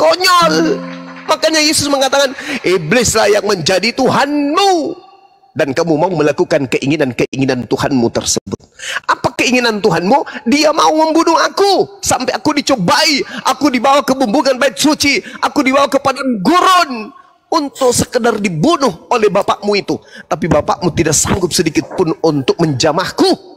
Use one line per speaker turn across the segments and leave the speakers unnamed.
konyol. Makanya Yesus mengatakan, iblislah yang menjadi Tuhanmu, dan kamu mau melakukan keinginan-keinginan Tuhanmu tersebut. Apa keinginan Tuhanmu? Dia mau membunuh aku, sampai aku dicobai, aku dibawa ke bumbungan bait suci, aku dibawa ke padang gurun untuk sekedar dibunuh oleh bapakmu itu. Tapi bapakmu tidak sanggup sedikit pun untuk menjamahku.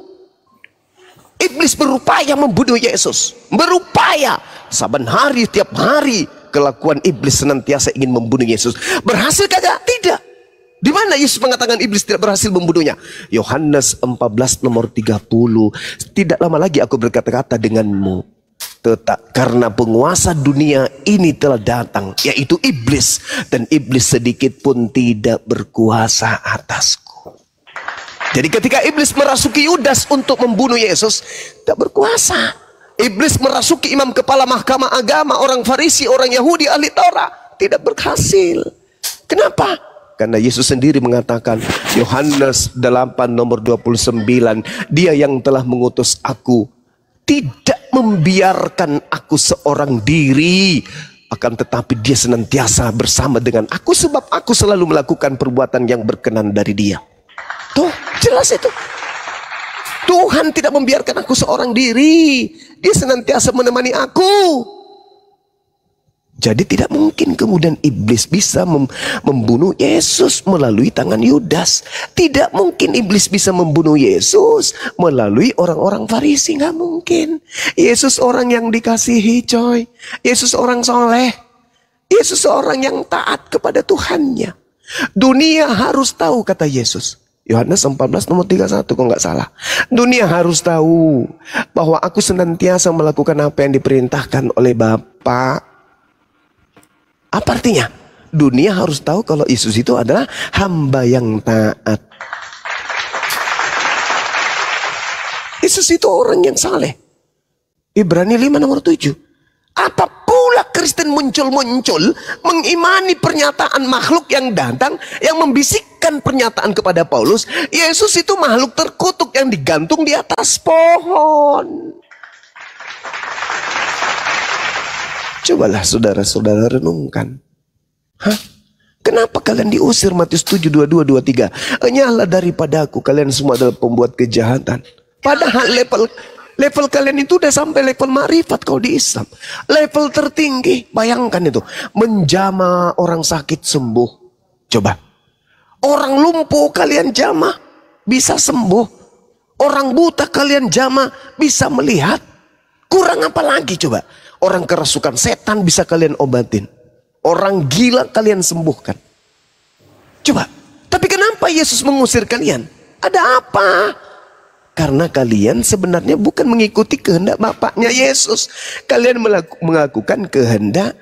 Iblis berupaya membunuh Yesus, berupaya. Saban hari, tiap hari kelakuan iblis senantiasa ingin membunuh Yesus. Berhasil kagak? Tidak. Di mana Yesus mengatakan iblis tidak berhasil membunuhnya? Yohanes 14 nomor 30. Tidak lama lagi aku berkata-kata denganmu, karena penguasa dunia ini telah datang, yaitu iblis, dan iblis sedikit pun tidak berkuasa atasku. Jadi ketika iblis merasuki Yudas untuk membunuh Yesus, tidak berkuasa. Iblis merasuki imam kepala mahkamah agama, orang Farisi, orang Yahudi, ahli Taurat, tidak berhasil. Kenapa? Karena Yesus sendiri mengatakan, Yohanes 8 nomor 29, dia yang telah mengutus aku tidak membiarkan aku seorang diri, akan tetapi dia senantiasa bersama dengan aku, sebab aku selalu melakukan perbuatan yang berkenan dari dia. Tuh, jelas itu. Tuhan tidak membiarkan aku seorang diri, dia senantiasa menemani aku. Jadi tidak mungkin kemudian iblis bisa membunuh Yesus melalui tangan Yudas. Tidak mungkin iblis bisa membunuh Yesus melalui orang-orang Farisi. Nggak mungkin. Yesus orang yang dikasihi, coy. Yesus orang soleh. Yesus orang yang taat kepada Tuhannya. Dunia harus tahu, kata Yesus. Yohanes 14 nomor 31 kalau nggak salah. Dunia harus tahu bahwa aku senantiasa melakukan apa yang diperintahkan oleh Bapa. Apa artinya? Dunia harus tahu kalau Yesus itu adalah hamba yang taat. Yesus itu orang yang saleh. Ibrani 5 nomor 7. Apa pula Kristen muncul-muncul mengimani pernyataan makhluk yang datang, yang membisikkan pernyataan kepada Paulus, Yesus itu makhluk terkutuk yang digantung di atas pohon. Cobalah saudara-saudara renungkan. Hah? Kenapa kalian diusir? Matius 7, 22, 23. Enyalah daripadaku, kalian semua adalah pembuat kejahatan. Padahal level kalian itu udah sampai level ma'rifat kalau di Islam. Level tertinggi. Bayangkan itu. Menjamah orang sakit sembuh. Coba. Orang lumpuh kalian jamah, bisa sembuh. Orang buta kalian jamah, bisa melihat. Kurang apa lagi coba? Orang kerasukan setan bisa kalian obatin. Orang gila kalian sembuhkan. Coba. Tapi kenapa Yesus mengusir kalian? Ada apa? Karena kalian sebenarnya bukan mengikuti kehendak Bapaknya Yesus. Kalian melakukan kehendak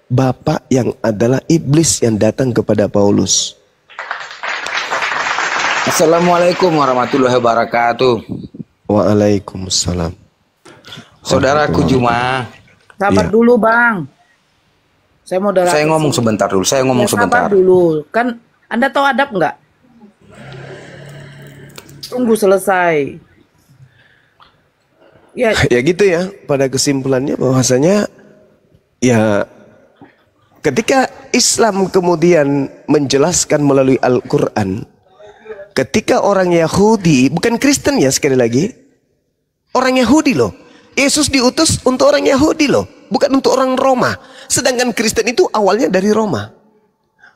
Bapak yang adalah iblis yang datang kepada Paulus.
Assalamualaikum warahmatullahi wabarakatuh.
Waalaikumsalam.
Saudaraku Juma.
Sabar dulu Bang. Saya
ngomong sebentar dulu. Saya ngomong sebentar.
Sabar dulu. Kan Anda tahu adab nggak? Tunggu selesai.
Ya gitu ya. Pada kesimpulannya bahwasanya ya ketika Islam kemudian menjelaskan melalui Al-Quran, ketika orang Yahudi, bukan Kristen ya sekali lagi, orang Yahudi loh. Yesus diutus untuk orang Yahudi loh, bukan untuk orang Roma. Sedangkan Kristen itu awalnya dari Roma.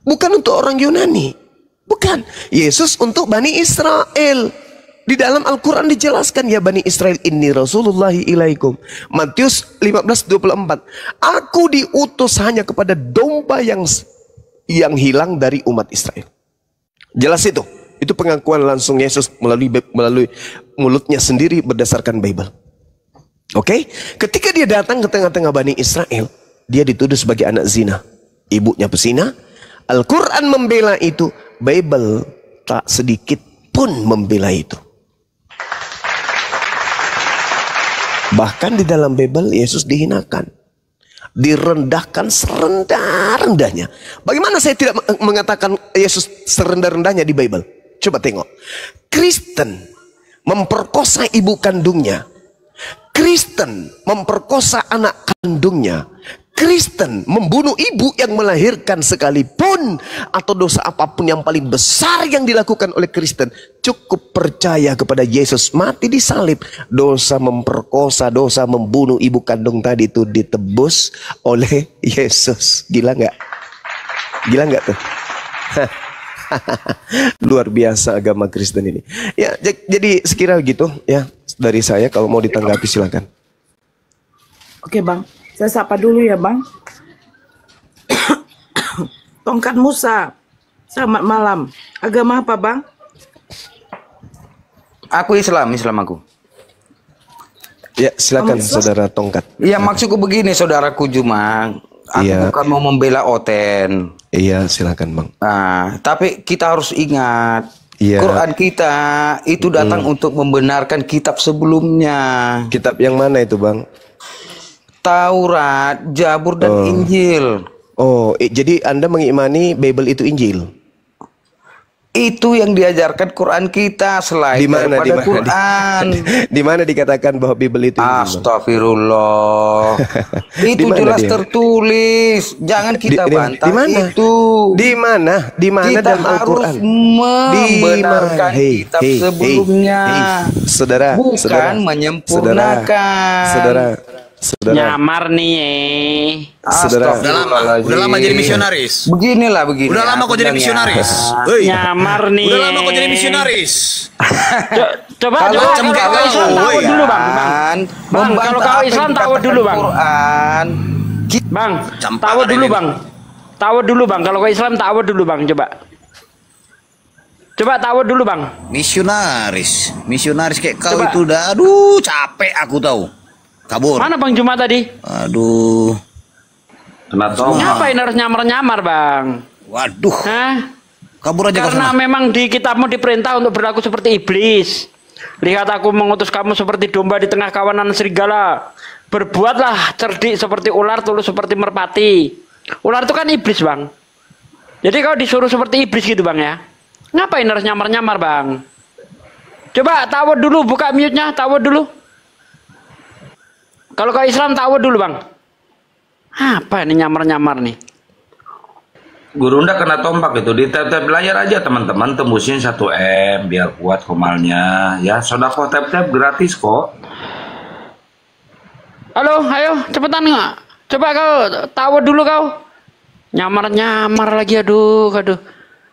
Bukan untuk orang Yunani. Bukan. Yesus untuk Bani Israel. Di dalam Al-Quran dijelaskan, ya Bani Israel, inni Rasulullahi ilaikum. Matius 15:24. Aku diutus hanya kepada domba yang hilang dari umat Israel. Jelas itu. Itu pengakuan langsung Yesus melalui mulutnya sendiri berdasarkan Bible. Oke, ketika dia datang ke tengah-tengah Bani Israel, dia dituduh sebagai anak zina. Ibunya pesina. Al-Quran membela itu, Bible tak sedikit pun membela itu. Bahkan di dalam Bible Yesus dihinakan, direndahkan serendah-rendahnya. Bagaimana saya tidak mengatakan Yesus serendah-rendahnya di Bible? Coba tengok. Kristen memperkosa ibu kandungnya. Kristen memperkosa anak kandungnya. Kristen membunuh ibu yang melahirkan sekalipun, atau dosa apapun yang paling besar yang dilakukan oleh Kristen, cukup percaya kepada Yesus mati di salib, dosa memperkosa, dosa membunuh ibu kandung tadi itu ditebus oleh Yesus. Gila nggak? Gila nggak tuh? Luar biasa agama Kristen ini. Ya, jadi sekira gitu ya dari saya. Kalau mau ditanggapi silakan.
Oke bang, saya sapa dulu ya bang. Tongkat Musa, selamat malam. Agama apa bang?
Aku Islam aku.
Ya silakan
Islam?
saudara Tongkat.
Ya maksudku begini saudaraku Juma. Aku
Iya.
bukan mau membela Oten.
Iya silakan bang.
Nah, tapi kita harus ingat,
Iya.
Quran kita itu datang untuk membenarkan kitab sebelumnya.
Kitab yang mana itu bang?
Taurat, Zabur dan Injil.
Oh, jadi Anda mengimani Bible itu Injil?
Itu yang diajarkan Quran kita selain daripada Quran.
Di mana dikatakan bahwa Bible itu Injil?
Astagfirullah. Itu
Di mana
jelas
dia?
tertulis. Jangan kita bantah
di mana?
itu.
Di mana? Di mana
Kita
dalam
harus
Al-Qur'an?
membenarkan kitab sebelumnya.
Saudara,
bukan
saudara,
menyempurnakan.
Saudara.
Nyamar nih.
Saudara.
Udah lama jadi misionaris.
Beginilah begini.
Udah lama kok jadi misionaris.
Nyamar nih.
Udah lama kok jadi misionaris.
Coba
Kalau
kalau kau Islam tahu dulu bang. Bang, kalau kau Islam tahu dulu bang.
Quran.
Bang,
Campak
tahu
ada
dulu
ini.
bang. Tahu dulu bang. Kalau kau Islam tahu dulu bang. Coba tahu dulu bang.
Misionaris kayak kau
Coba.
itu udah, aduh capek aku tahu. Kabur.
Mana bang Juma tadi?
Aduh.
Ngapain harus nyamar-nyamar bang?
Waduh.
Hah?
Kabur aja ke
Karena
sana.
memang di kitabmu diperintah untuk berlaku seperti iblis. Lihat aku mengutus kamu seperti domba di tengah kawanan serigala. Berbuatlah cerdik seperti ular, tulus seperti merpati. Ular itu kan iblis bang. Jadi kau disuruh seperti iblis gitu bang ya. Ngapain harus nyamar-nyamar bang? Coba tawud dulu, buka mute-nya, tawud dulu. Kalau kau Islam tawud dulu bang. Apa ini nyamar-nyamar nih?
Guru Unda kena tombak itu di tap-tap layar aja teman-teman, tembusin 1 M biar kuat komalnya ya. Sodako tap-tap gratis kok.
Halo, ayo cepetan nggak? Coba kau tawud dulu kau. Nyamar-nyamar lagi, aduh.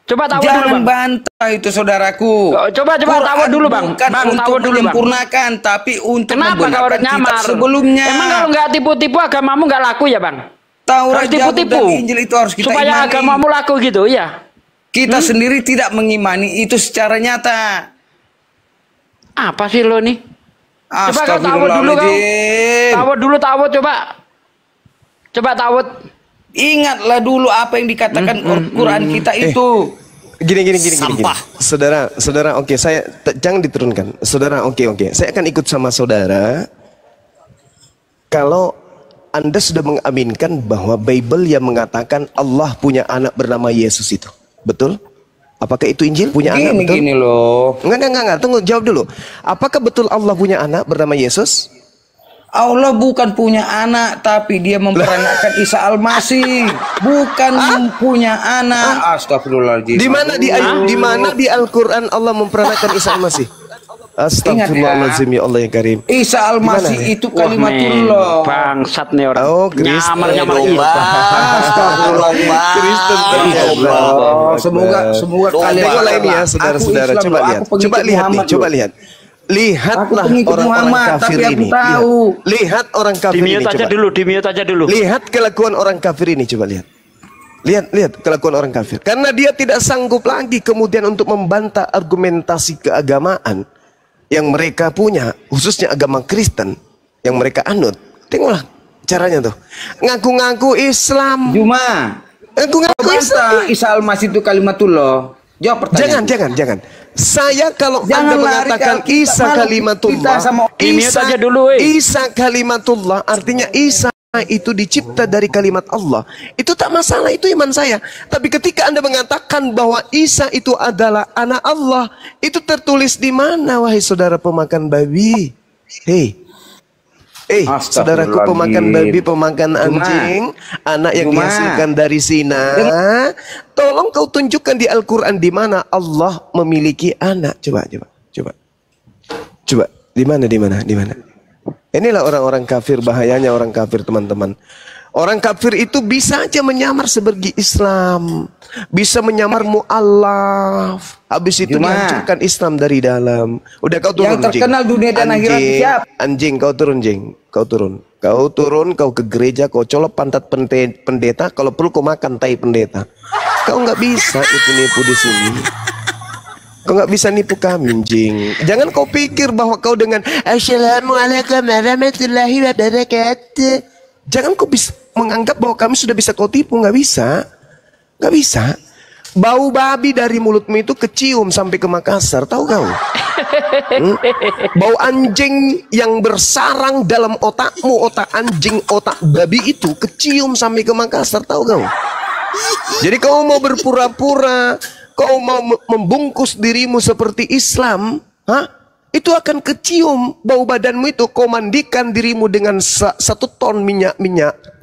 Coba tawud dulu
Jangan
bang.
bantah itu saudaraku.
Coba
Quran
tawud dulu bang.
Bukan
Bang,
untuk
tawud dulu bang.
menyempurnakan, tapi untuk
Kenapa kau
membenarkan
harus
kitab
nyamar?
sebelumnya.
Emang kalau nggak tipu-tipu agamamu nggak laku ya bang?
Taurat,
Harus
Zabur,
tipu-tipu.
dan Injil itu harus kita
supaya
imani.
agamamu laku gitu, ya.
Kita sendiri tidak mengimani itu secara nyata.
Apa sih lo nih? Coba kau tawud dulu kau.
Astagfirullahaladzim.
Tawud dulu, coba. Coba tawud.
Ingatlah dulu apa yang dikatakan Quran kita itu.
Gini.
Sampah.
Saudara, oke, jangan diturunkan. Saudara, oke. Saya akan ikut sama saudara. Kalau Anda sudah mengaminkan bahwa Bible yang mengatakan Allah punya anak bernama Yesus itu, betul? Apakah itu Injil punya anak, betul?
Gini loh.
Enggak, tunggu, jawab dulu. Apakah betul Allah punya anak bernama Yesus?
Allah bukan punya anak, tapi dia memperanakkan Isa Al-Masih. Bukan punya anak. Astagfirullahaladzim.
Di mana di Al-Qur'an Allah memperanakkan Isa Al-Masih? Astagfirullahaladzim, ya Allah yang karim.
Isa Al-Masih
Gimana?
itu kalimatullah.
Bangsat nih orang.
Oh, Kristen.
Nyamar-nyamar
Oh,
itu.
Astagfirullah.
Kristen
Oh, semoga kalian
Tengoklah ini ya,
Aku
saudara-saudara.
Islam
Coba
loh,
lihat.
aku pengikut
Coba lihat nih,
Muhammad
coba
loh.
lihat. Lihatlah
Aku pengikut
orang-orang
Muhammad,
kafir
tapi aku
ini.
tahu.
Lihat orang
Di
kafir ini,
mute aja
coba.
dulu, di mute aja dulu.
Lihat kelakuan orang kafir ini, coba lihat. Lihat kelakuan orang kafir. Karena dia tidak sanggup lagi kemudian untuk membantah argumentasi keagamaan yang mereka punya, khususnya agama Kristen yang mereka anut. Tengoklah caranya tuh. Ngaku-ngaku Islam.
Juma.
Ngaku-ngaku Islam.
Bantah Isa Al-Masih itu kalimatullah. Jawab pertanyaan.
Jangan. Saya kalau
Jangan
Anda
lari
mengatakan
ke Alkitab,
Isa
malu
kalimatullah,
kita sama-
Mute aja dulu,
Isa kalimatullah, artinya Isa itu dicipta dari kalimat Allah. Itu tak masalah, itu iman saya. Tapi ketika Anda mengatakan bahwa Isa itu adalah anak Allah, itu tertulis di mana, wahai saudara pemakan babi? Hei, saudaraku pemakan babi, pemakan anjing, anak yang dihasilkan dari zina. Tolong kau tunjukkan di Al-Quran di mana Allah memiliki anak. Coba. Di mana? Inilah orang-orang kafir, bahayanya orang kafir, teman-teman. Orang kafir itu bisa aja menyamar sebagai Islam, bisa menyamar mu'allaf, habis itu dihancurkan Islam dari dalam. Udah kau turun,
yang terkenal dunia dan akhirat siap.
Anjing, kau turun, jing. Kau turun, kau ke gereja, kau colok pantat pendeta, kalau perlu kau makan tai pendeta. Kau nggak bisa nipu di sini. Kau nggak bisa nipu kami, jing. Jangan kau pikir bahwa kau dengan Assalamualaikum warahmatullahi wabarakatuh. Jangan kau bisa menganggap bahwa kami sudah bisa kau tipu. Nggak bisa. Bau babi dari mulutmu itu kecium sampai ke Makassar, tahu kau? Bau anjing yang bersarang dalam otakmu, otak anjing, otak babi itu kecium sampai ke Makassar, tahu kau? Jadi kau mau berpura-pura, kau mau membungkus dirimu seperti Islam, itu akan kecium bau badanmu itu. Kau mandikan dirimu dengan 1 ton minyak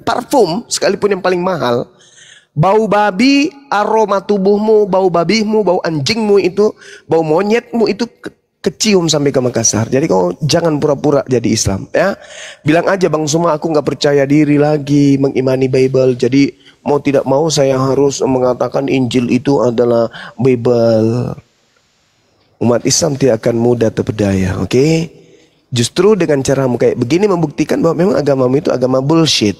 parfum sekalipun yang paling mahal, bau babi, aroma tubuhmu, bau babimu, bau anjingmu itu, bau monyetmu itu kecium sampai ke Makassar. Jadi kau jangan pura-pura jadi Islam, ya. Bilang aja, Bang Suma, aku nggak percaya diri lagi mengimani Bible. Jadi mau tidak mau saya harus mengatakan Injil itu adalah Bible. Umat Islam tidak akan mudah terpedaya, oke? Justru dengan caramu kayak begini membuktikan bahwa memang agamamu itu agama bullshit.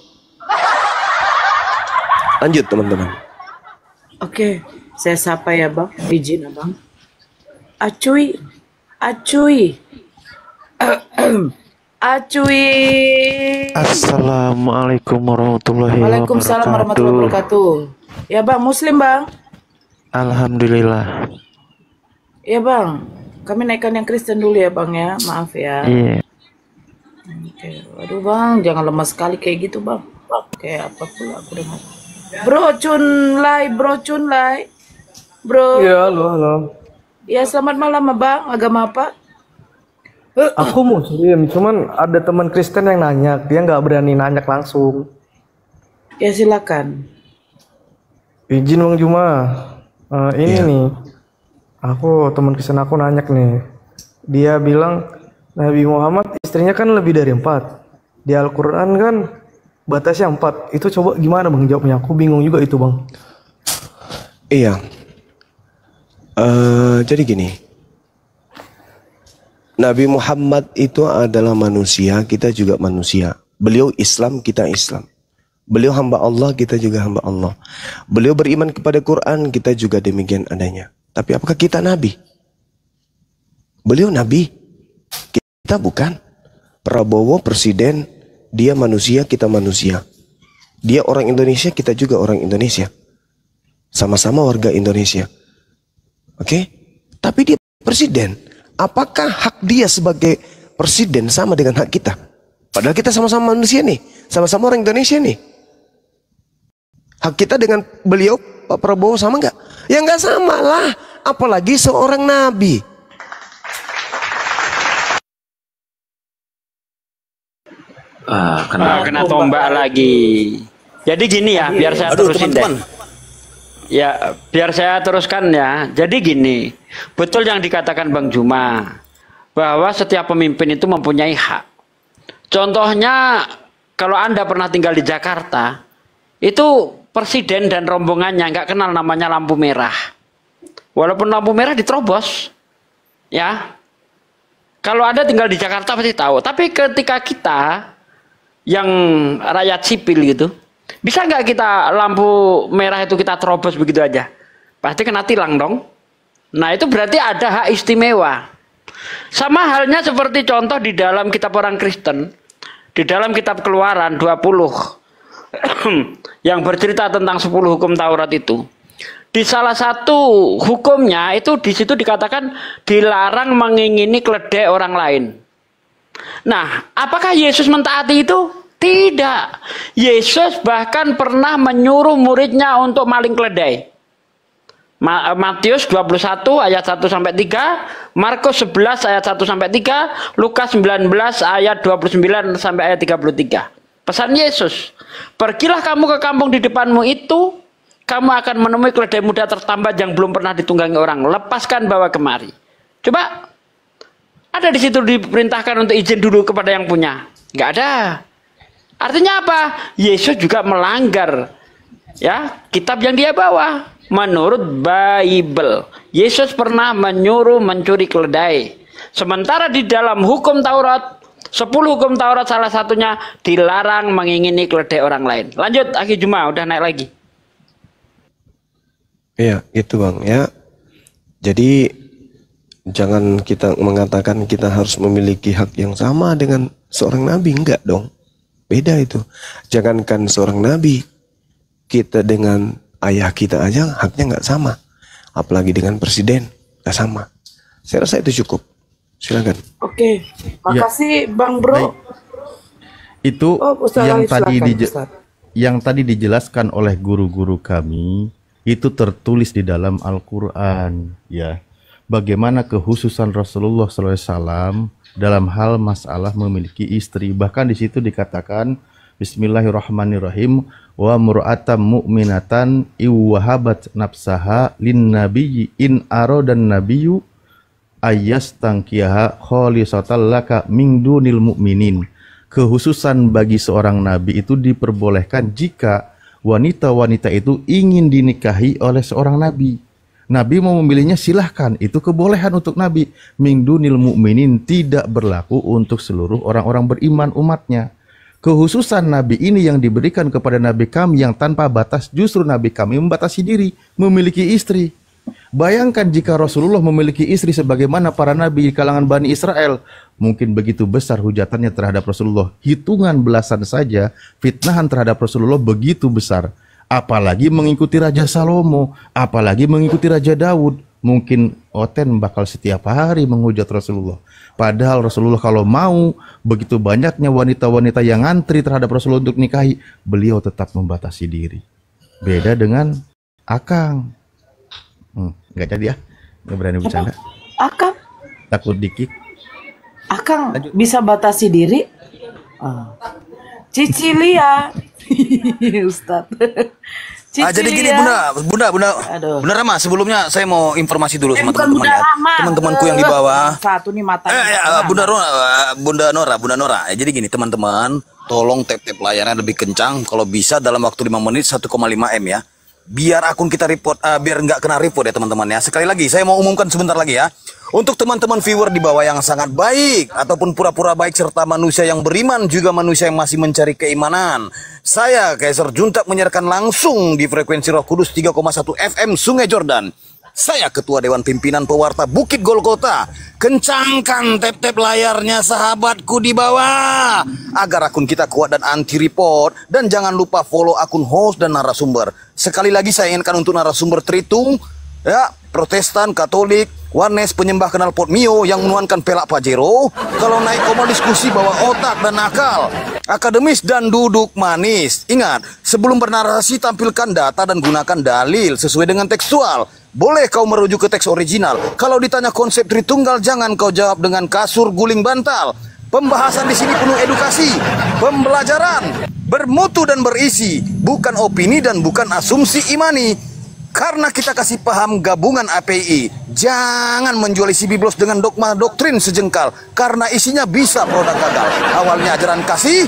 Lanjut, teman-teman.
Oke, saya sapa ya Bang, izin Abang. Acuy.
Assalamualaikum warahmatullahi wabarakatuh.
Waalaikumsalam warahmatullahi wabarakatuh. Ya Bang, Muslim Bang?
Alhamdulillah.
Ya Bang, kami naikkan yang Kristen dulu ya Bang ya, maaf ya.
Iya.
Oke. Aduh Bang, jangan lemas sekali kayak gitu Bang. Kayak apa pula aku dengar. Bro Cunlay. Bro.
Iya, halo.
Ya selamat malam Bang, agama apa?
Aku Muslim, cuman ada teman Kristen yang nanya, dia nggak berani nanya langsung.
Ya silakan.
Izin Bang Juma, ini nih, teman Kristen aku nanya nih, dia bilang Nabi Muhammad istrinya kan lebih dari 4, di Al-Quran kan batasnya 4, itu coba gimana Bang jawabnya? Aku bingung juga itu Bang.
Iya, jadi gini, Nabi Muhammad itu adalah manusia, kita juga manusia. Beliau Islam, kita Islam. Beliau hamba Allah, kita juga hamba Allah. Beliau beriman kepada Quran, kita juga demikian adanya. Tapi apakah kita Nabi? Beliau Nabi, kita bukan. Prabowo presiden, dia manusia, kita manusia. Dia orang Indonesia, kita juga orang Indonesia. Sama-sama warga Indonesia. Oke? Tapi dia presiden. Apakah hak dia sebagai presiden sama dengan hak kita? Padahal kita sama-sama manusia nih, sama-sama orang Indonesia nih. Hak kita dengan beliau, Pak Prabowo, sama nggak? Ya nggak sama lah, apalagi seorang nabi.
Kena tombak lagi. Jadi gini ya, biar saya terusin deh. Ya, biar saya teruskan ya. Jadi gini, betul yang dikatakan Bang Juma, bahwa setiap pemimpin itu mempunyai hak. Contohnya, kalau Anda pernah tinggal di Jakarta, itu presiden dan rombongannya nggak kenal namanya lampu merah. Walaupun lampu merah diterobos, ya. Kalau Anda tinggal di Jakarta pasti tahu. Tapi ketika kita, yang rakyat sipil gitu, bisa nggak kita lampu merah itu kita terobos begitu aja? Pasti kena tilang dong. Nah itu berarti ada hak istimewa. Sama halnya seperti contoh di dalam kitab orang Kristen. Di dalam kitab Keluaran 20. Yang bercerita tentang 10 hukum Taurat itu. Di salah satu hukumnya itu di situ dikatakan dilarang mengingini keledai orang lain. Nah apakah Yesus mentaati itu? Tidak. Yesus bahkan pernah menyuruh muridnya untuk maling keledai. Matius 21 ayat 1 sampai 3, Markus 11 ayat 1 sampai 3, Lukas 19 ayat 29 sampai ayat 33. Pesan Yesus, pergilah kamu ke kampung di depanmu itu, kamu akan menemui keledai muda tertambat yang belum pernah ditunggangi orang. Lepaskan, bawa kemari. Coba, ada di situ diperintahkan untuk izin dulu kepada yang punya. Nggak ada. Artinya apa? Yesus juga melanggar ya kitab yang dia bawa. Menurut Bible, Yesus pernah menyuruh mencuri keledai. Sementara di dalam hukum Taurat, 10 hukum Taurat salah satunya dilarang mengingini keledai orang lain. Lanjut, Aki Juma, udah naik lagi.
Iya, itu Bang ya. Jadi jangan kita mengatakan kita harus memiliki hak yang sama dengan seorang nabi, enggak dong. Beda itu. Jangankan seorang nabi, kita dengan ayah kita aja haknya nggak sama. Apalagi dengan presiden, nggak sama. Saya rasa itu cukup. Silakan.
Oke, makasih Bang Bro.
Baik. Itu
Ustaz
yang
Ali, silakan,
yang tadi dijelaskan oleh guru-guru kami, itu tertulis di dalam Al-Quran, ya. Bagaimana kehususan Rasulullah SAW dalam hal masalah memiliki istri. Bahkan di situ dikatakan, Bismillahirrahmanirrahim, wa mur'atam mu'minatan iwahabat nafsaha lin nabiyyi in arodan nabiyyu ayyastangkiyaha kholisatal laka min dunil mu'minin. Kehususan bagi seorang nabi itu diperbolehkan jika wanita-wanita itu ingin dinikahi oleh seorang nabi. Nabi mau memilihnya silahkan, itu kebolehan untuk nabi. Min dunil mu'minin tidak berlaku untuk seluruh orang-orang beriman umatnya. Kehususan nabi ini yang diberikan kepada nabi kami yang tanpa batas, justru nabi kami membatasi diri, memiliki istri. Bayangkan jika Rasulullah memiliki istri sebagaimana para nabi di kalangan Bani Israel, mungkin begitu besar hujatannya terhadap Rasulullah. Hitungan belasan saja, fitnahan terhadap Rasulullah begitu besar. Apalagi mengikuti Raja Salomo, apalagi mengikuti Raja Daud. Mungkin Oten bakal setiap hari menghujat Rasulullah. Padahal Rasulullah kalau mau, begitu banyaknya wanita-wanita yang ngantri terhadap Rasulullah untuk nikahi, beliau tetap membatasi diri. Beda dengan Akang. Nggak jadi ya, nggak berani bercanda.
Akang?
Takut dikik.
Akang bisa batasi diri? Cicilia. Ustadz.
Jadi gini Bunda Rama, sebelumnya saya mau informasi dulu sama teman-teman ya. Teman-temanku yang di bawah.
Satu nih mata.
Bunda Nora. Jadi gini teman-teman, tolong tap layarnya lebih kencang. Kalau bisa dalam waktu 5 menit 1,5 M ya. Biar akun kita report, biar nggak kena report ya teman-teman ya. Sekali lagi saya mau umumkan sebentar lagi ya. Untuk teman-teman viewer di bawah yang sangat baik ataupun pura-pura baik serta manusia yang beriman juga manusia yang masih mencari keimanan. Saya Kaiser Juntak menyiarkan langsung di frekuensi Roh Kudus 3,1 FM Sungai Jordan. Saya Ketua Dewan Pimpinan Pewarta Bukit Golgota. Kencangkan tap-tap layarnya sahabatku di bawah agar akun kita kuat dan anti report, dan jangan lupa follow akun host dan narasumber. Sekali lagi saya ingatkan untuk narasumber Tritung ya, Protestan, Katolik, Warnes, penyembah knalpot Mio yang menuankan pelak Pajero. Kalau naik koma diskusi bawa otak dan akal, akademis dan duduk manis. Ingat, sebelum bernarasi tampilkan data dan gunakan dalil sesuai dengan tekstual. Boleh kau merujuk ke teks original. Kalau ditanya konsep Tritunggal, jangan kau jawab dengan kasur guling bantal. Pembahasan di sini penuh edukasi, pembelajaran, bermutu dan berisi, bukan opini dan bukan asumsi imani. Karena kita kasih paham gabungan API. Jangan menjual isi biblos dengan dogma doktrin sejengkal, karena isinya bisa produk gagal. Awalnya ajaran kasih,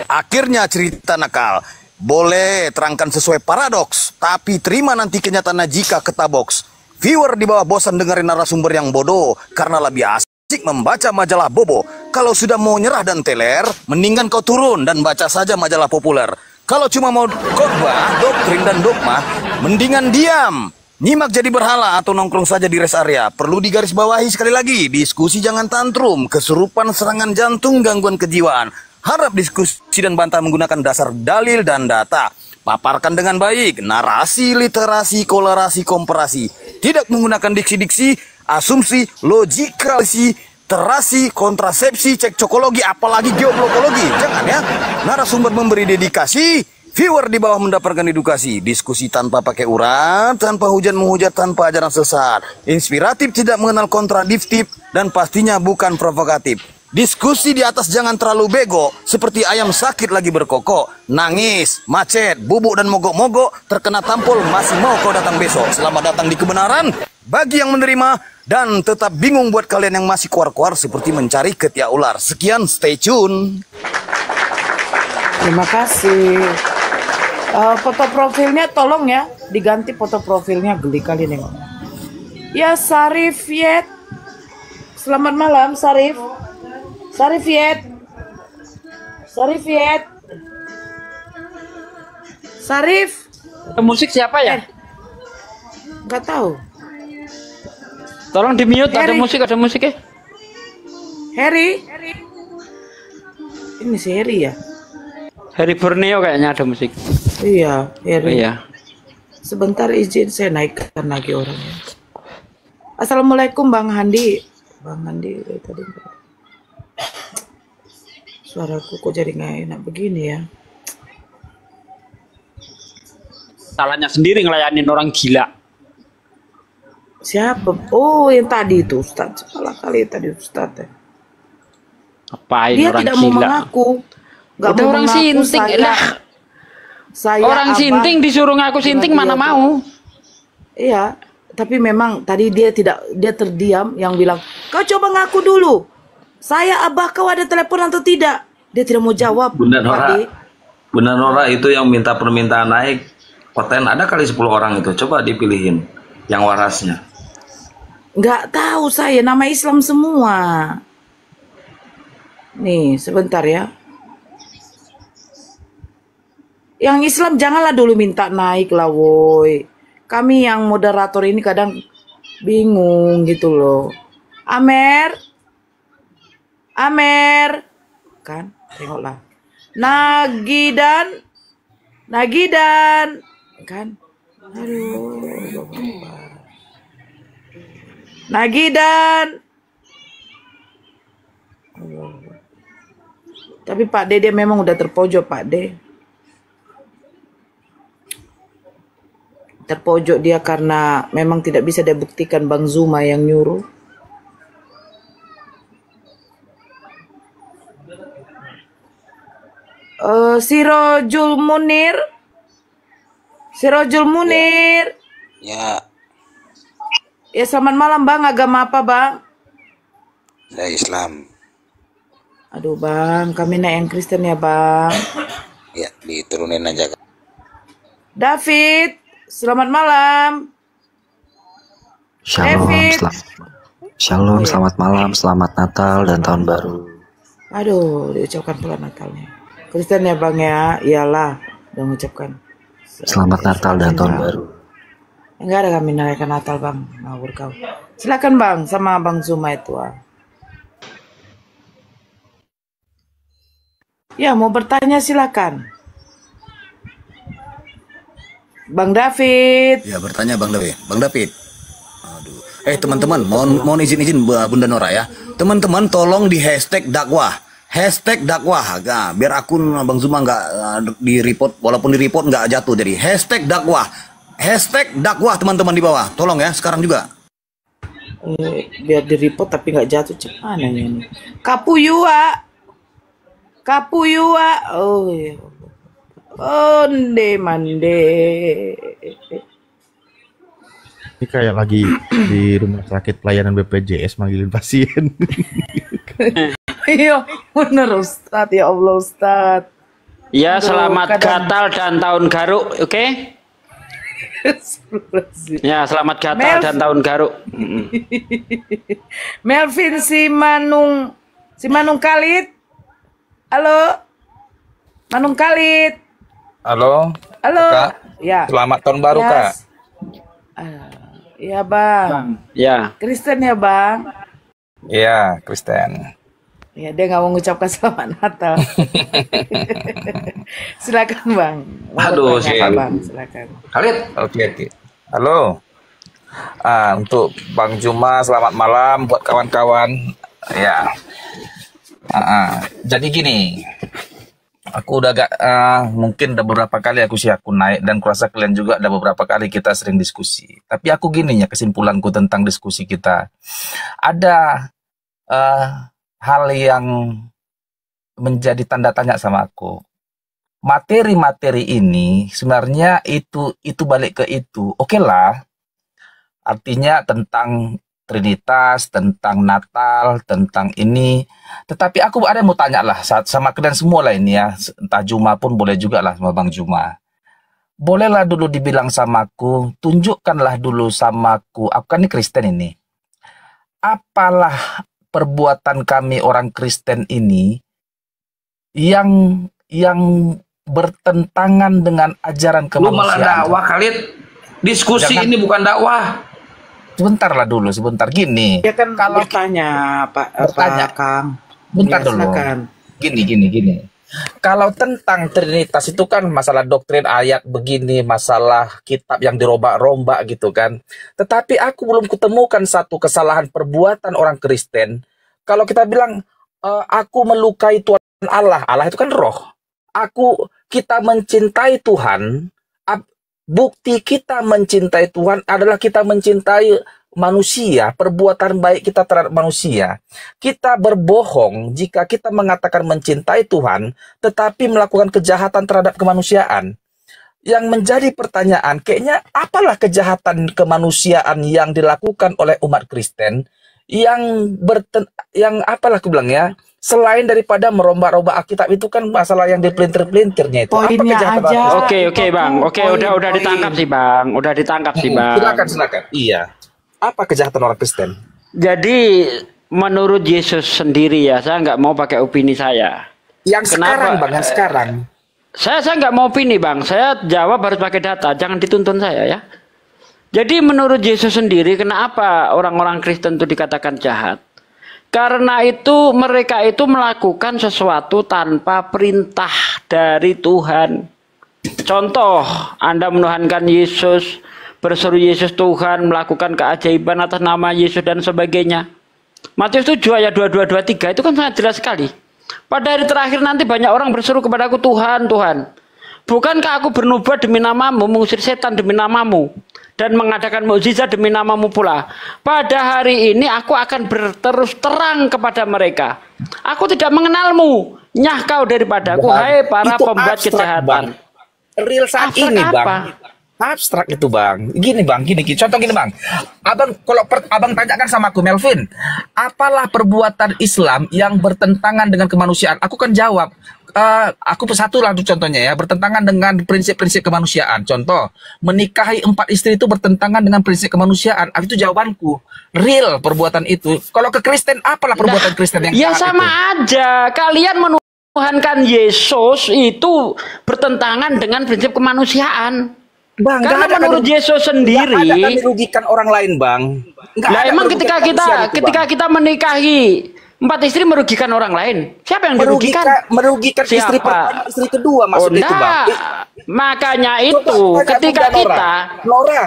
akhirnya cerita nakal. Boleh terangkan sesuai paradoks, tapi terima nanti kenyataannya jika ketaboks. Viewer di bawah bosan dengerin narasumber yang bodoh, karena lebih asik membaca majalah bobo. Kalau sudah mau nyerah dan teler, mendingan kau turun dan baca saja majalah populer. Kalau cuma mau khotbah, doktrin dan dogma, mendingan diam. Nyimak jadi berhala atau nongkrong saja di rest area. Perlu digarisbawahi sekali lagi, diskusi jangan tantrum, kesurupan, serangan jantung, gangguan kejiwaan. Harap diskusi dan bantah menggunakan dasar dalil dan data. Paparkan dengan baik, narasi, literasi, kolerasi, komparasi. Tidak menggunakan diksi-diksi, asumsi, logikasi, terasi, kontrasepsi, cekcokologi, apalagi geoblokologi. Jangan ya. Narasumber memberi dedikasi, Viewer di bawah mendapatkan edukasi, diskusi tanpa pakai urat, tanpa hujan menghujat, tanpa ajaran sesat, inspiratif, tidak mengenal kontradiktif, dan pastinya bukan provokatif. Diskusi di atas jangan terlalu bego, seperti ayam sakit lagi berkokok, nangis, macet, bubuk dan mogok-mogok, terkena tampol, masih mau kau datang besok. Selamat datang di kebenaran bagi yang menerima, dan tetap bingung buat kalian yang masih kuar-kuar seperti mencari ketiak ular. Sekian, stay tune.
Terima kasih. Foto profilnya tolong ya diganti, foto profilnya geli kali nengok. Ya Sarif Yet. Selamat malam Sarif. Sarif Yet. Sarif Yet. Sarif.
Musik siapa ya?
Nggak tahu.
Tolong di mute,
Harry.
ada musiknya.
Harry. Ini si Harry ya?
Harry Borneo kayaknya ada musik.
Iya, Harry.
Iya.
Sebentar izin saya naikkan lagi orangnya. Assalamualaikum Bang Handi. Bang Handi dari tadi. Suaraku kok jadi nggak enak begini ya.
Salahnya sendiri ngelayanin orang gila.
Siapa? Oh, yang tadi itu Ustadz. Salah kali tadi Ustadz ya.
Apain
Dia
orang
tidak
gila?
mau mengaku. Nggak
Udah
mau
orang
mengaku
sinting lah.
Saya
Orang
abang.
sinting disuruh ngaku sinting
Iya,
mana
iya.
mau?
Iya, tapi memang tadi dia terdiam yang bilang, "Kau coba ngaku dulu. Saya abah kau ada telepon atau tidak?" Dia tidak mau jawab.
Bunda
Pak
Nora,
D.
Bunda Nora itu yang minta permintaan naik, poten ada kali 10 orang itu. Coba dipilihin yang warasnya.
Nggak tahu saya, nama Islam semua. Nih, sebentar ya. Yang Islam janganlah dulu minta naik lah, woi. Kami yang moderator ini kadang bingung gitu loh. Amer, kan? Tengoklah. Nagidan, kan? Aduh, Nagidan. Tapi Pak D dia memang udah terpojok Pak D. Terpojok dia karena memang tidak bisa dia buktikan Bang Zuma yang nyuruh. Sirojul Munir.
Ya,
Ya selamat malam Bang, agama apa Bang?
saya Islam.
Aduh Bang, kami naik yang Kristen ya Bang.
Ya, diturunin aja.
David, selamat malam.
Shalom,
David.
Shalom,
Oh, ya.
selamat malam, selamat Natal dan tahun baru.
Aduh, diucapkan pula Natalnya. Kristen ya Bang ya, iyalah, udah mengucapkan.
Selamat Natal dan tahun baru.
Enggak ada kami merayakan Natal Bang, ngawur kau. Silakan Bang, sama Bang Zuma itu. Ya, mau bertanya silakan. Bang David.
Ya, bertanya Bang David. Bang David. Aduh. Teman-teman, mohon izin Bunda Nora ya. Teman-teman tolong di hashtag dakwah. Hashtag dakwah. Nah, biar akun Bang Zuma nggak di-report, walaupun di-report nggak jatuh. Jadi hashtag dakwah. Hashtag dakwah teman-teman di bawah. Tolong ya, sekarang juga.
Biar di-report tapi nggak jatuh, gimana ini? Kapuyua. Oh iya. Onde mande.
Ini kayak lagi di rumah sakit pelayanan BPJS manggilin pasien.
Iya, bener Ustadz, ya Allah Ustadz.
Ya,
Aduh,
selamat
kadang-
Gatal dan tahun garuk, oke? Ya, selamat Gatal
Mel-
dan tahun garuk.
Melvin si Manung Khalid. Halo. Manung Khalid.
Halo,
Halo.
Kak.
Ya.
Selamat tahun baru,
Yes.
Kak.
Iya, Bang.
Ya.
Kristen ya, Bang.
Iya, Kristen.
Ya, dia nggak mau mengucapkan selamat Natal. Silakan, Bang. Mau
Aduh,
bertanya apa,
si-
Bang? Silakan.
Khalid. Oke. Halo. Untuk Bang Juma, selamat malam buat kawan-kawan. Ya. Jadi gini, Aku udah agak mungkin udah beberapa kali aku naik dan kurasa kalian juga ada beberapa kali kita sering diskusi. Tapi aku gini ya kesimpulanku tentang diskusi kita. Ada hal yang menjadi tanda tanya sama aku. Materi-materi ini sebenarnya itu balik ke itu. Oke lah. Artinya tentang Trinitas, tentang Natal, tentang ini. Tetapi aku ada yang mau tanya lah sama kalian semua lah ini ya. Entah Juma pun boleh juga lah sama Bang Juma. Bolehlah dulu dibilang sama aku, tunjukkanlah dulu sama aku kan ini Kristen ini. Apalah perbuatan kami orang Kristen ini yang bertentangan dengan ajaran
Lu malah
kemanusiaan.
dakwah Khalid. Diskusi
Jangan.
ini bukan dakwah.
Sebentar gini.
Ya kan
Kalau
bertanya
bertanya,
Pak Kang.
bentar
Ya,
dulu.
silakan.
Gini. Kalau tentang Trinitas itu kan masalah doktrin ayat begini, masalah kitab yang dirombak-rombak gitu kan. Tetapi aku belum ketemukan satu kesalahan perbuatan orang Kristen. Kalau kita bilang aku melukai Tuhan Allah itu kan roh. Kita mencintai Tuhan. Bukti kita mencintai Tuhan adalah kita mencintai manusia, perbuatan baik kita terhadap manusia. Kita berbohong jika kita mengatakan mencintai Tuhan, tetapi melakukan kejahatan terhadap kemanusiaan. Yang menjadi pertanyaan, kayaknya apalah kejahatan kemanusiaan yang dilakukan oleh umat Kristen yang apalah aku bilang ya, selain daripada merombak-rombak Alkitab itu kan masalah yang dipelintir-pelintirnya itu.
Poinnya aja.
Oke Bang. Oke, udah ditangkap sih Bang. Udah ditangkap sih Bang.
Silakan. Iya. Apa kejahatan orang Kristen?
Jadi menurut Yesus sendiri ya, saya nggak mau pakai opini saya.
Yang sekarang Bang, yang sekarang.
Saya nggak mau opini Bang. Saya jawab harus pakai data. Jangan dituntun saya ya. Jadi menurut Yesus sendiri, kenapa orang-orang Kristen itu dikatakan jahat? Karena itu mereka itu melakukan sesuatu tanpa perintah dari Tuhan. Contoh, Anda menuhankan Yesus, berseru Yesus Tuhan, melakukan keajaiban atas nama Yesus dan sebagainya. Matius 7 ayat 22-23 itu kan sangat jelas sekali. Pada hari terakhir nanti banyak orang berseru kepadaku, Tuhan, Tuhan, bukankah aku bernubuat demi namamu, mengusir setan demi namamu, dan mengadakan mukjizat demi namamu pula. Pada hari ini aku akan berterus terang kepada mereka. Aku tidak mengenalmu. Nyah kau daripadaku, hai para pembuat kejahatan.
Real saat
Abstrak
ini
apa?
Bang. Abstrak itu Bang. Gini. Contoh gini Bang. Kalau abang tanyakan sama aku Melvin, apalah perbuatan Islam yang bertentangan dengan kemanusiaan? Aku kan jawab. Aku satu lah contohnya ya, bertentangan dengan prinsip-prinsip kemanusiaan. Contoh, menikahi 4 istri itu bertentangan dengan prinsip kemanusiaan. Itu jawabanku. Real perbuatan itu. Kalau ke Kristen, apalah perbuatan Kristen yang
ya
jahat
sama
itu?
aja. Kalian menuhankan Yesus itu bertentangan dengan prinsip kemanusiaan.
Bang,
karena menurut Yesus sendiri,
nggak ada merugikan orang lain, Bang.
Lah emang ketika kita menikahi 4 istri merugikan orang lain. Siapa yang dirugikan?
Merugikan istri pertama, istri kedua maksudnya itu, Bang.
Makanya itu ketika kita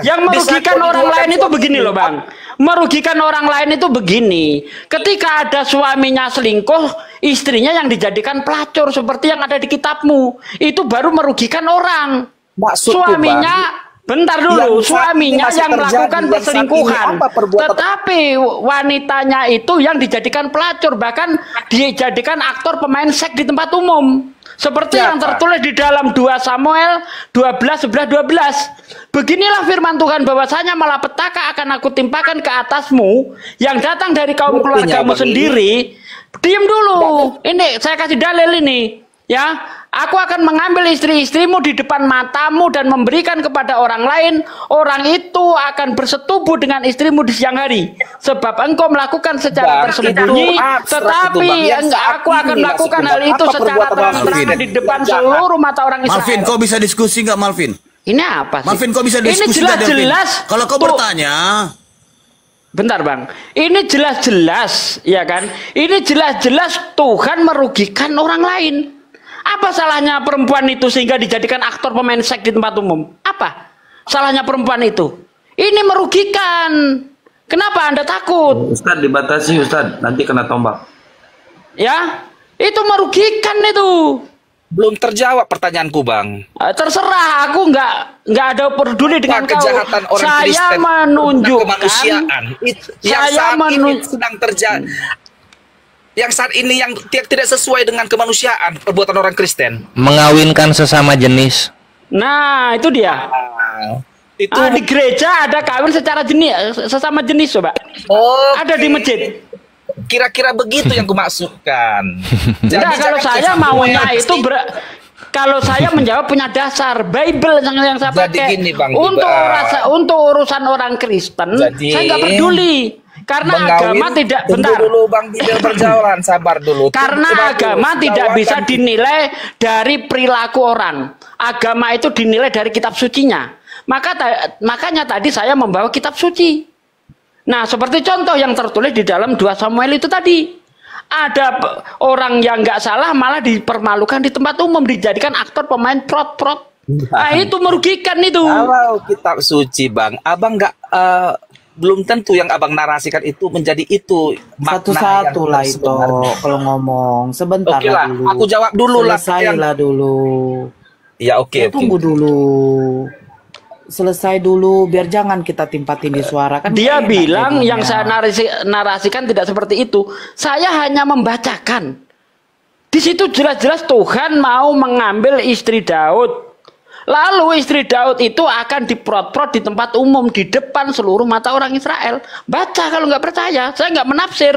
yang merugikan orang lain itu begini loh, Bang. Merugikan orang lain itu begini. Ketika ada suaminya selingkuh, istrinya yang dijadikan pelacur seperti yang ada di kitabmu. Itu baru merugikan orang. Suaminya bentar dulu, suaminya yang melakukan perselingkuhan, tetapi wanitanya itu yang dijadikan pelacur, bahkan dijadikan aktor pemain seks di tempat umum. Seperti yang tertulis di dalam 2 Samuel 12:11-12. Beginilah firman Tuhan, bahwasanya malapetaka akan aku timpakan ke atasmu yang datang dari kaum keluargamu sendiri. Diam dulu, ini saya kasih dalil ini. Ya, aku akan mengambil istri-istrimu di depan matamu dan memberikan kepada orang lain. Orang itu akan bersetubuh dengan istrimu di siang hari. Sebab engkau melakukan secara tersembunyi, tetapi aku akan melakukan hal itu secara terang-terangan di depan seluruh mata orang Israel.
Malvin, kau bisa diskusi nggak, Malvin?
Ini apa sih?
Malvin, kau bisa diskusi
nggak, Malvin? Jelas.
Kalau kau bertanya,
bentar Bang, ini jelas-jelas, ya kan? Ini jelas-jelas Tuhan merugikan orang lain. Apa salahnya perempuan itu sehingga dijadikan aktor pemain seks di tempat umum? Apa salahnya perempuan itu? Ini merugikan. Kenapa Anda takut?
Ustadz dibatasi, Ustadz, nanti kena tombak.
Ya, itu merugikan itu.
Belum terjawab pertanyaanku, Bang.
Terserah, aku nggak ada peduli dengan kau.
Kejahatan orang
Saya
Kristen
menunjukkan
kemanusiaan yang
saya
saat ini sedang terjadi. Yang saat ini yang tidak sesuai dengan kemanusiaan perbuatan orang Kristen.
Mengawinkan sesama jenis.
Nah, itu dia.
Itu
di gereja ada kawin secara jenis, sesama jenis, coba. Ada di masjid.
Kira-kira begitu yang kumaksudkan.
Enggak, kalau saya maunya itu kalau saya menjawab punya dasar Bible yang saya pakai.
Gini, Bang,
untuk urusan orang Kristen, saya nggak peduli. Karena agama tidak, bentar
dulu, Bang, Bible berjalan, sabar dulu.
Karena agama tidak bisa dinilai dari perilaku orang. Agama itu dinilai dari kitab sucinya. Makanya tadi saya membawa kitab suci. Nah, seperti contoh yang tertulis di dalam 2 Samuel itu tadi. Ada orang yang nggak salah malah dipermalukan di tempat umum, dijadikan aktor pemain prot-prot. Nah, itu merugikan itu.
Kalau kitab suci, Bang, Abang nggak belum tentu yang Abang narasikan itu menjadi itu.
Satu-satu lah itu kalau ngomong. Sebentar
Oke lah,
dulu.
aku jawab dulu lah.
Selesailah dulu.
Ya, oke.
Tunggu dulu. Selesai dulu biar jangan kita timpatin di suara kan.
Dia bilang yang saya narasikan tidak seperti itu. Saya hanya membacakan. Di situ jelas-jelas Tuhan mau mengambil istri Daud. Lalu istri Daud itu akan diprot-prot di tempat umum di depan seluruh mata orang Israel. Baca kalau nggak percaya. Saya nggak menafsir.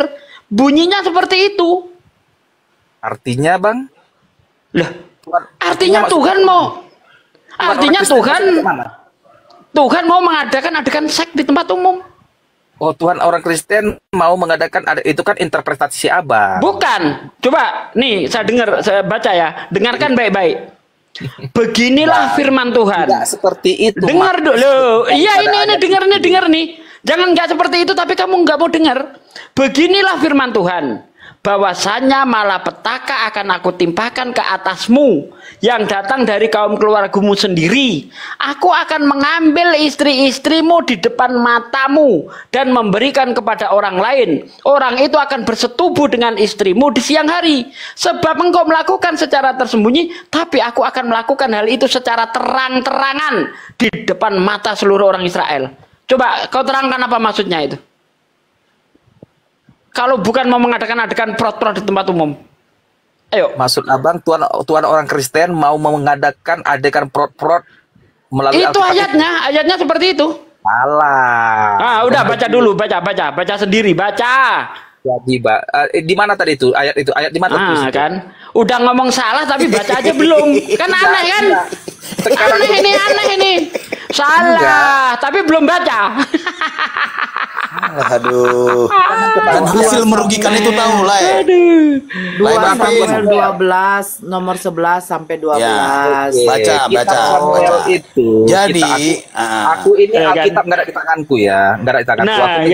Bunyinya seperti itu.
Artinya, Bang?
Lah, artinya Tuhan mau. Artinya Tuhan mau mengadakan adegan seks di tempat umum.
Oh, Tuhan orang Kristen mau mengadakan itu kan interpretasi si Abang.
Bukan. Coba nih saya baca ya. Dengarkan baik-baik. Beginilah firman Tuhan.
Tidak seperti itu.
Dengar dulu. Iya, ini dengar nih. Jangan nggak seperti itu tapi kamu nggak mau dengar. Beginilah firman Tuhan. Bahwasanya malapetaka akan aku timpakan ke atasmu yang datang dari kaum keluargamu sendiri. Aku akan mengambil istri-istrimu di depan matamu dan memberikan kepada orang lain. Orang itu akan bersetubuh dengan istrimu di siang hari. Sebab engkau melakukan secara tersembunyi, tapi aku akan melakukan hal itu secara terang-terangan di depan mata seluruh orang Israel. Coba kau terangkan apa maksudnya itu? Kalau bukan mau mengadakan adegan prot-prot di tempat umum. Ayo.
Maksud Abang, Tuhan orang Kristen mau mengadakan adegan prot-prot melalui
itu ayatnya seperti itu.
Alah.
Udah baca dulu, baca sendiri, baca.
Jadi, di mana tadi itu? Ayat di mana?
Kan. Udah ngomong salah tapi baca aja belum. Kan aneh kan? Aneh ini. Salah, tapi belum baca.
Aduh. Dan hasil merugikan itu tahu lah ya.
2 Samuel 12 nomor 11 sampai 12.
Ya, baca.
Itu.
Jadi,
aku ini Alkitab nggak ada di tanganku ya, nggak ada di tanganku.
Nah,
aku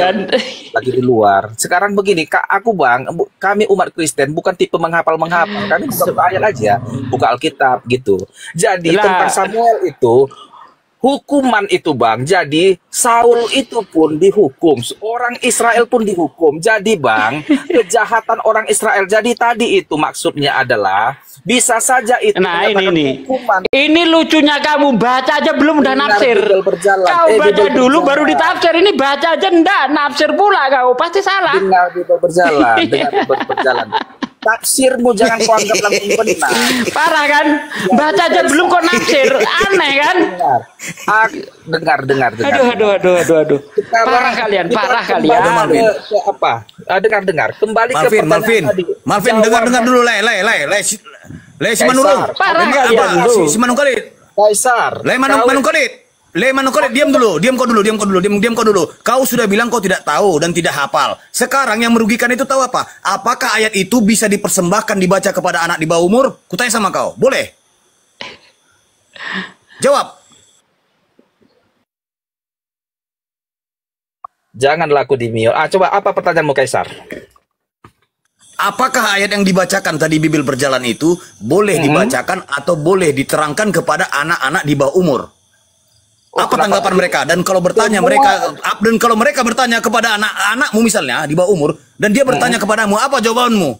lagi di luar. Sekarang begini, aku Bang, kami umat Kristen bukan tipe menghafal. Kami buka ayat aja, buka Alkitab gitu. Jadi tentang Samuel itu hukuman itu Bang, jadi Saul itu pun dihukum, orang Israel pun dihukum. Jadi Bang, kejahatan orang Israel. Jadi tadi itu maksudnya adalah bisa saja itu.
Nah ini lucunya kamu baca aja belum udah nafsir. Kau baca dulu baru ditafsir. Ini baca aja ndak nafsir pula kau pasti salah.
Dengar Bible berjalan. Tafsirmu jangan kau anggap langsung benar.
Parah kan? Baca aja belum kau nafsir. Aneh kan?
Dengar.
Aduh. Parah kalian.
Apa? Dengar. Kembali ke pertanyaan tadi.
Malvin, dengar dulu, Le si Manurung.
Parah kalian lu.
Si Manung Khalid.
Kaisar.
Manung Khalid, diam kau dulu. Kau sudah bilang kau tidak tahu dan tidak hafal. Sekarang yang merugikan itu tahu apa? Apakah ayat itu bisa dipersembahkan dibaca kepada anak di bawah umur? Kutanya sama kau, boleh? Jawab.
Jangan laku di mute. Coba apa pertanyaanmu Kaisar?
Apakah ayat yang dibacakan tadi Bibil berjalan itu boleh dibacakan atau boleh diterangkan kepada anak-anak di bawah umur? Apa tanggapan mereka? Dan kalau mereka bertanya kepada anak-anakmu misalnya di bawah umur dan dia bertanya kepadamu, apa jawabanmu?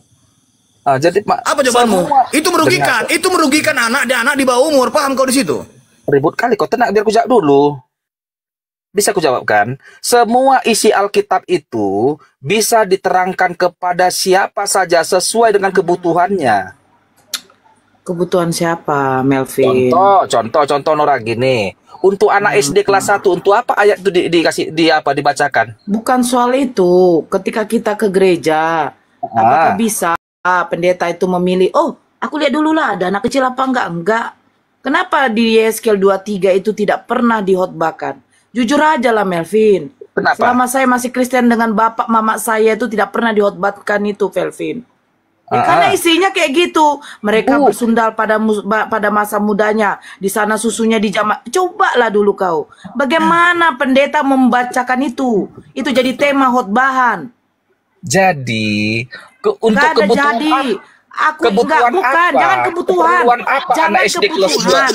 Jadi
Apa jawabanmu?
semua
Itu merugikan.
dengar,
Itu merugikan anak di bawah umur. Paham kau di situ?
ribut kali kau, tenang biar ku jawab dulu. Bisa ku jawabkan? Semua isi Alkitab itu bisa diterangkan kepada siapa saja sesuai dengan kebutuhannya.
Kebutuhan siapa, Melvin?
Contoh Nora gini. Untuk anak SD kelas 1, untuk apa ayat itu dikasih dibacakan?
Bukan soal itu. Ketika kita ke gereja, apakah bisa pendeta itu memilih, oh, aku lihat dulu lah ada anak kecil apa enggak? Enggak. Kenapa di Yeskel 23 itu tidak pernah dihotbahkan? Jujur aja lah, Melvin.
Kenapa?
Selama saya masih Kristen dengan bapak mama saya itu tidak pernah dihotbahkan itu, Melvin. Ya, karena isinya kayak gitu. Mereka bersundal pada masa mudanya. Di sana susunya dijamah. Cobalah dulu kau. Bagaimana pendeta membacakan itu? Itu jadi tema khotbahan.
Jadi untuk
Nggak ada
kebutuhan
jadi. Aku
kebutuhan
enggak, bukan,
apa?
jangan kebutuhan.
Keperluan apa
Jangan
anak SD kelas
kebutuhan.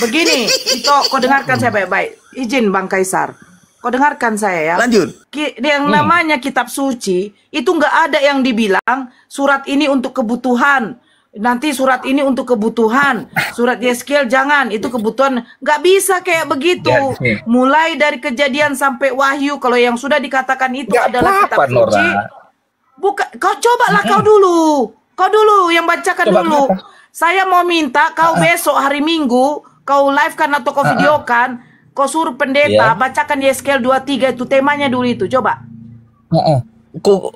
Begini. Itu kau dengarkan saya baik-baik. Izin Bang Kaisar. Kau dengarkan saya ya.
Lanjut.
Yang namanya kitab suci itu nggak ada yang dibilang surat ini untuk kebutuhan. Nanti surat ini untuk kebutuhan. Surat Yeskel jangan, itu kebutuhan. Nggak bisa kayak begitu.
Jadi.
Mulai dari Kejadian sampai Wahyu, kalau yang sudah dikatakan itu
Nggak
adalah kitab
apa-apa,
suci.
Nora.
Bukan, kau cobalah kau dulu. Kau dulu yang bacakan
Coba
dulu.
kenapa?
Saya mau minta kau besok hari Minggu, kau live kan atau kau videokan, kau suruh pendeta
Iya.
bacakan Yeskel 23 itu temanya dulu itu. Coba.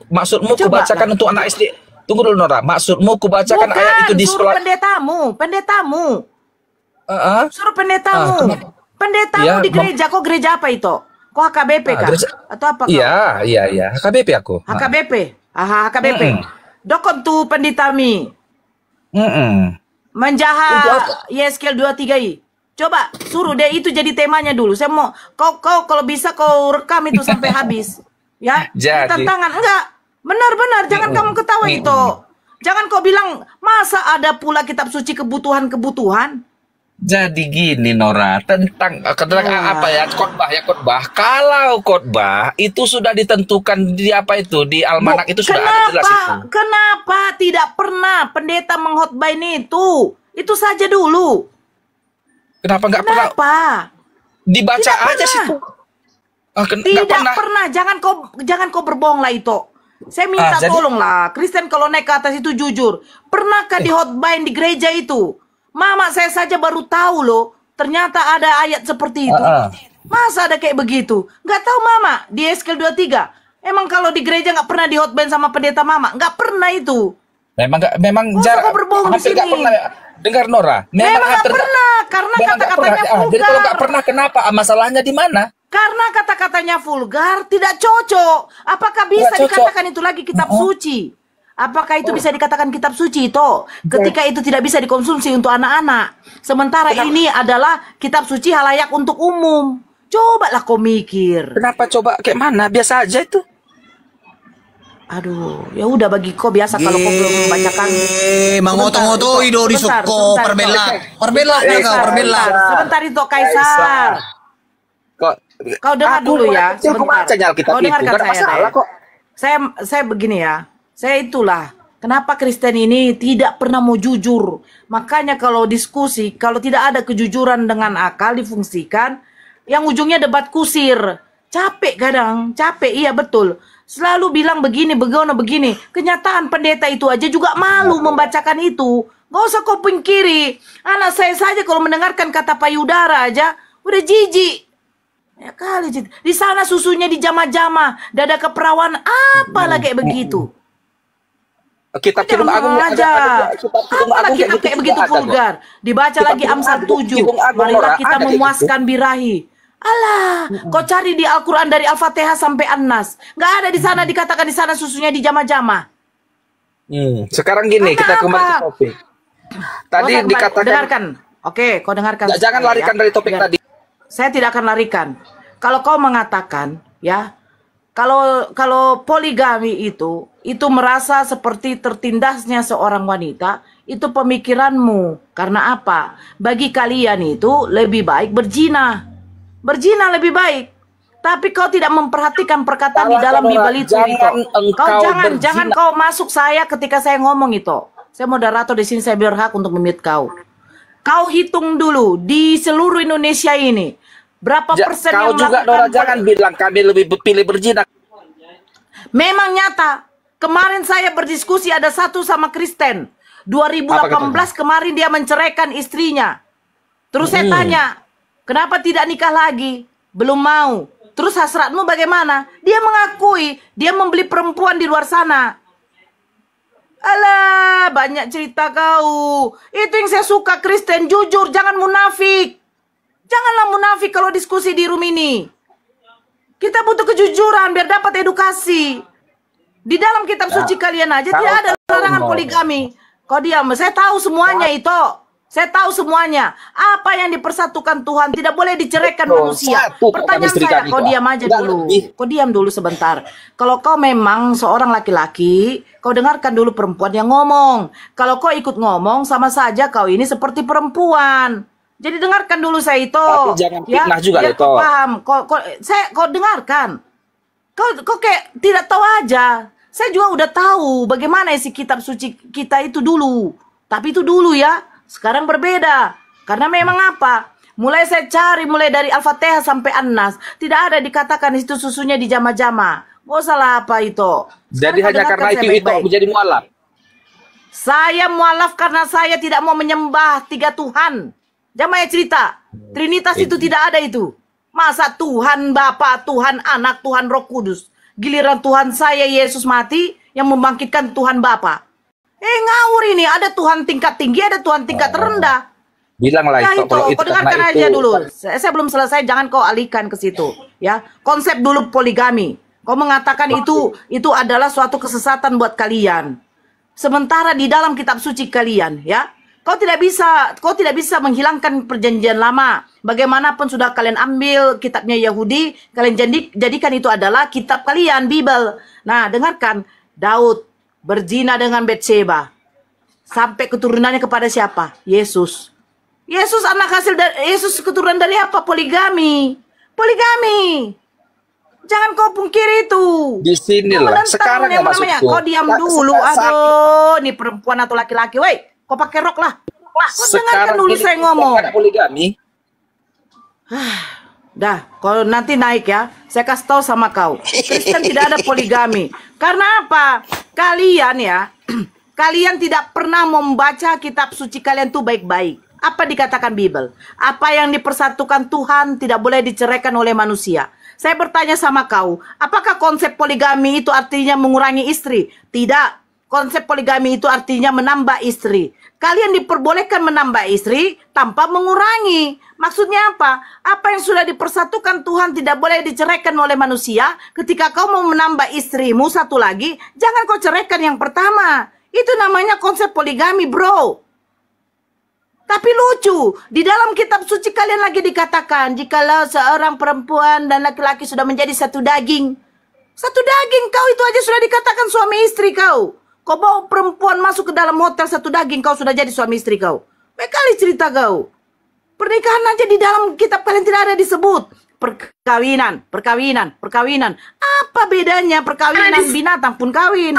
Maksudmu
Coba
kubacakan untuk anak SD? Tunggu dulu Nora. Maksudmu kubacakan
Bukan,
ayat itu di
suruh
sekolah?
pendetamu. Suruh pendetamu.
Ah, kenapa?
Pendetamu
Iya,
di gereja, kok gereja apa itu? Kok HKBP kah?
gereja-
Atau apa kok?
Iya. HKBP aku.
HKBP. HKBP. Dokon tu pendetami.
Untuk
Menjahat
apa?
Yeskel 23 i. Coba suruh deh itu jadi temanya dulu. Saya mau kau kalau bisa kau rekam itu sampai habis. Ya.
Jadi.
Tantangan enggak. Benar-benar jangan kamu ketawa itu. Jangan kau bilang masa ada pula kitab suci kebutuhan-kebutuhan.
Jadi gini Nora, tentang apa ya, khotbah. Kalau khotbah itu sudah ditentukan di apa itu, di almanak itu sudah ada jelas itu.
Kenapa tidak pernah pendeta menghotbahin itu? Itu saja dulu.
Kenapa nggak pernah dibaca
Tidak
aja
pernah.
situ?
Tidak pernah. Jangan kau berbohong lah itu. Saya minta
jadi-
tolonglah, Kristen kalau naik ke atas itu jujur. Pernahkah dihotbahin di gereja itu? Mama saya saja baru tahu loh, ternyata ada ayat seperti itu. Masa ada kayak begitu? Nggak tahu Mama, di Yeskel 23. Emang kalau di gereja nggak pernah dihotbahin sama pendeta Mama? Nggak pernah itu.
Memang
Masa kau berbohong di
hampir nggak
sini?
pernah. Dengar Nora,
Memang nggak
hampir
pernah, karena
memang nggak
kata-katanya
pernah. Jadi kalau
vulgar.
nggak pernah, kenapa? Masalahnya di mana?
Karena kata-katanya vulgar, tidak cocok. Apakah bisa
Nggak cocok.
dikatakan itu lagi kitab suci? Apakah itu bisa dikatakan kitab suci itu? Ketika itu tidak bisa dikonsumsi untuk anak-anak. Sementara ini adalah kitab suci halayak untuk umum. Cobalah kau mikir.
Kenapa coba kayak mana? Biasa aja itu.
Aduh, ya udah bagi kau biasa kalau kau belum membacakan.
Mangoto-ngoto ido di suko perbela
Sebentar itu Kaisar. Kau dengar dulu ya. Sebentar. Kau dengarkan saya. Saya begini ya. Saya itulah. Kenapa Kristen ini tidak pernah mau jujur. Makanya kalau diskusi, kalau tidak ada kejujuran dengan akal difungsikan, yang ujungnya debat kusir. Capek kadang, capek, iya betul. Selalu bilang begini, begini. Kenyataan pendeta itu aja juga malu membacakan itu. Gak usah kau pungkiri. Anak saya saja kalau mendengarkan kata payudara aja, udah jijik. Ya kali jijik. Di sana susunya dijamah-jamah, dada keperawan, apalah kayak begitu.
Kitab Kidung Agung
aja. Apalah kitab kayak begitu vulgar. Dibaca lagi Amsal 7. Marilah kita memuaskan birahi. Alah, kau cari di Al-Quran dari Al-Fatihah sampai An-Nas. Nggak ada di sana dikatakan di sana susunya dijamah-jamah.
Sekarang gini, kita kembali ke topik. Tadi dikatakan.
Dengarkan. Oke, kau dengarkan.
Jangan
saya,
larikan
ya.
dari topik tadi.
Saya tidak akan larikan. Kalau kau mengatakan, ya, kalau poligami itu merasa seperti tertindasnya seorang wanita, itu pemikiranmu. Karena apa? Bagi kalian itu lebih baik berzina. Berzina lebih baik. Tapi kau tidak memperhatikan perkataan di
Salah,
dalam
Nora.
Bible itu.
Jangan engkau
Jangan
berzina.
kau masuk saya ketika saya ngomong itu. Saya moderator di sini, saya berhak untuk memute kau. Kau hitung dulu di seluruh Indonesia ini berapa persen
Kau
yang
juga
melakukan
Nora, jangan bilang kami lebih pilih berzina.
Memang nyata. Kemarin saya berdiskusi ada satu sama Kristen. 2018 kemarin dia menceraikan istrinya. Terus saya tanya, kenapa tidak nikah lagi? Belum mau. Terus hasratmu bagaimana? Dia mengakui dia membeli perempuan di luar sana. Alah, banyak cerita kau. Itu yang saya suka, Kristen. Jujur, jangan munafik. Janganlah munafik kalau diskusi di room ini. Kita butuh kejujuran biar dapat edukasi. Di dalam kitab suci kalian aja tidak ada larangan poligami. Kau diam, saya tahu semuanya itu. Saya tahu semuanya. Apa yang dipersatukan Tuhan tidak boleh diceraikan manusia. Pertanyaan saya, kau diam aja dulu. Kau diam dulu sebentar. Kalau kau memang seorang laki-laki, kau dengarkan dulu perempuan yang ngomong. Kalau kau ikut ngomong, sama saja kau ini seperti perempuan. Jadi dengarkan dulu saya itu.
Tapi jangan fitnah juga
biar
itu.
kau paham. Kau dengarkan. Kau kayak tidak tahu aja. Saya juga udah tahu bagaimana isi kitab suci kita itu dulu. Tapi itu dulu ya. Sekarang berbeda. Karena memang apa? Mulai saya cari, mulai dari Al-Fatihah sampai An-Nas. Tidak ada dikatakan itu susunya di jama-jama. Gak salah apa itu.
Jadi hanya karena itu menjadi mualaf.
Saya mualaf karena saya tidak mau menyembah 3 Tuhan. Jamaah cerita. Trinitas itu tidak ada itu. Masa Tuhan Bapa, Tuhan Anak, Tuhan Roh Kudus. Giliran Tuhan saya Yesus mati yang membangkitkan Tuhan Bapa. Ngawur ini, ada Tuhan tingkat tinggi, ada Tuhan tingkat rendah.
Bilanglah
Ya
itu,
itu, kau dengarkan aja dulu. Saya belum selesai, jangan kau alihkan ke situ. Ya, konsep dulu poligami. Kau mengatakan itu adalah suatu kesesatan buat kalian. Sementara di dalam kitab suci kalian, ya, kau tidak bisa menghilangkan perjanjian lama. Bagaimanapun sudah kalian ambil kitabnya Yahudi, kalian jadikan itu adalah kitab kalian, Bible. Nah, dengarkan, Daud berzina dengan Betseba. Sampai keturunannya kepada siapa? Yesus. Yesus anak hasil dari Yesus keturunan dari apa? Poligami. Poligami. Jangan kau pungkiri itu.
Di sini loh. Sekarang yang masukku.
Kau diam dulu. Aduh, ini perempuan atau laki-laki. Woi, kau pakai rok lah. Kau dengarkan dulu saya ngomong.
Poligami.
Dah, kalau nanti naik ya, saya kasih tahu sama kau. Kristen tidak ada poligami. Karena apa? Kalian ya, kalian tidak pernah membaca kitab suci kalian tuh baik-baik. Apa dikatakan Bible? Apa yang dipersatukan Tuhan tidak boleh diceraikan oleh manusia. Saya bertanya sama kau, apakah konsep poligami itu artinya mengurangi istri? Tidak. Konsep poligami itu artinya menambah istri. Kalian diperbolehkan menambah istri tanpa mengurangi. Maksudnya apa? Apa yang sudah dipersatukan Tuhan tidak boleh diceraikan oleh manusia. Ketika kau mau menambah istrimu satu lagi, jangan kau ceraikan yang pertama. Itu namanya konsep poligami, bro. Tapi lucu, di dalam kitab suci kalian lagi dikatakan, jikalau seorang perempuan dan laki-laki sudah menjadi satu daging. Satu daging, kau itu aja sudah dikatakan suami istri kau. Kau bawa perempuan masuk ke dalam hotel satu daging, kau sudah jadi suami istri kau. Baik kali cerita kau. Pernikahan aja di dalam kitab kalian tidak ada disebut. Perkawinan. Apa bedanya perkawinan? Binatang pun kawin.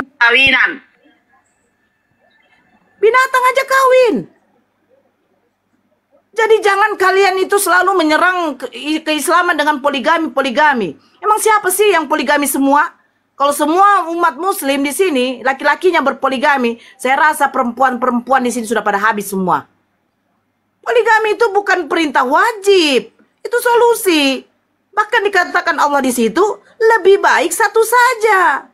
Binatang aja kawin. Jadi jangan kalian itu selalu menyerang keislaman dengan poligami. Emang siapa sih yang poligami semua? Kalau semua umat muslim di sini, laki-lakinya berpoligami, saya rasa perempuan-perempuan di sini sudah pada habis semua. Poligami itu bukan perintah wajib. Itu solusi. Bahkan dikatakan Allah di situ, lebih baik satu saja.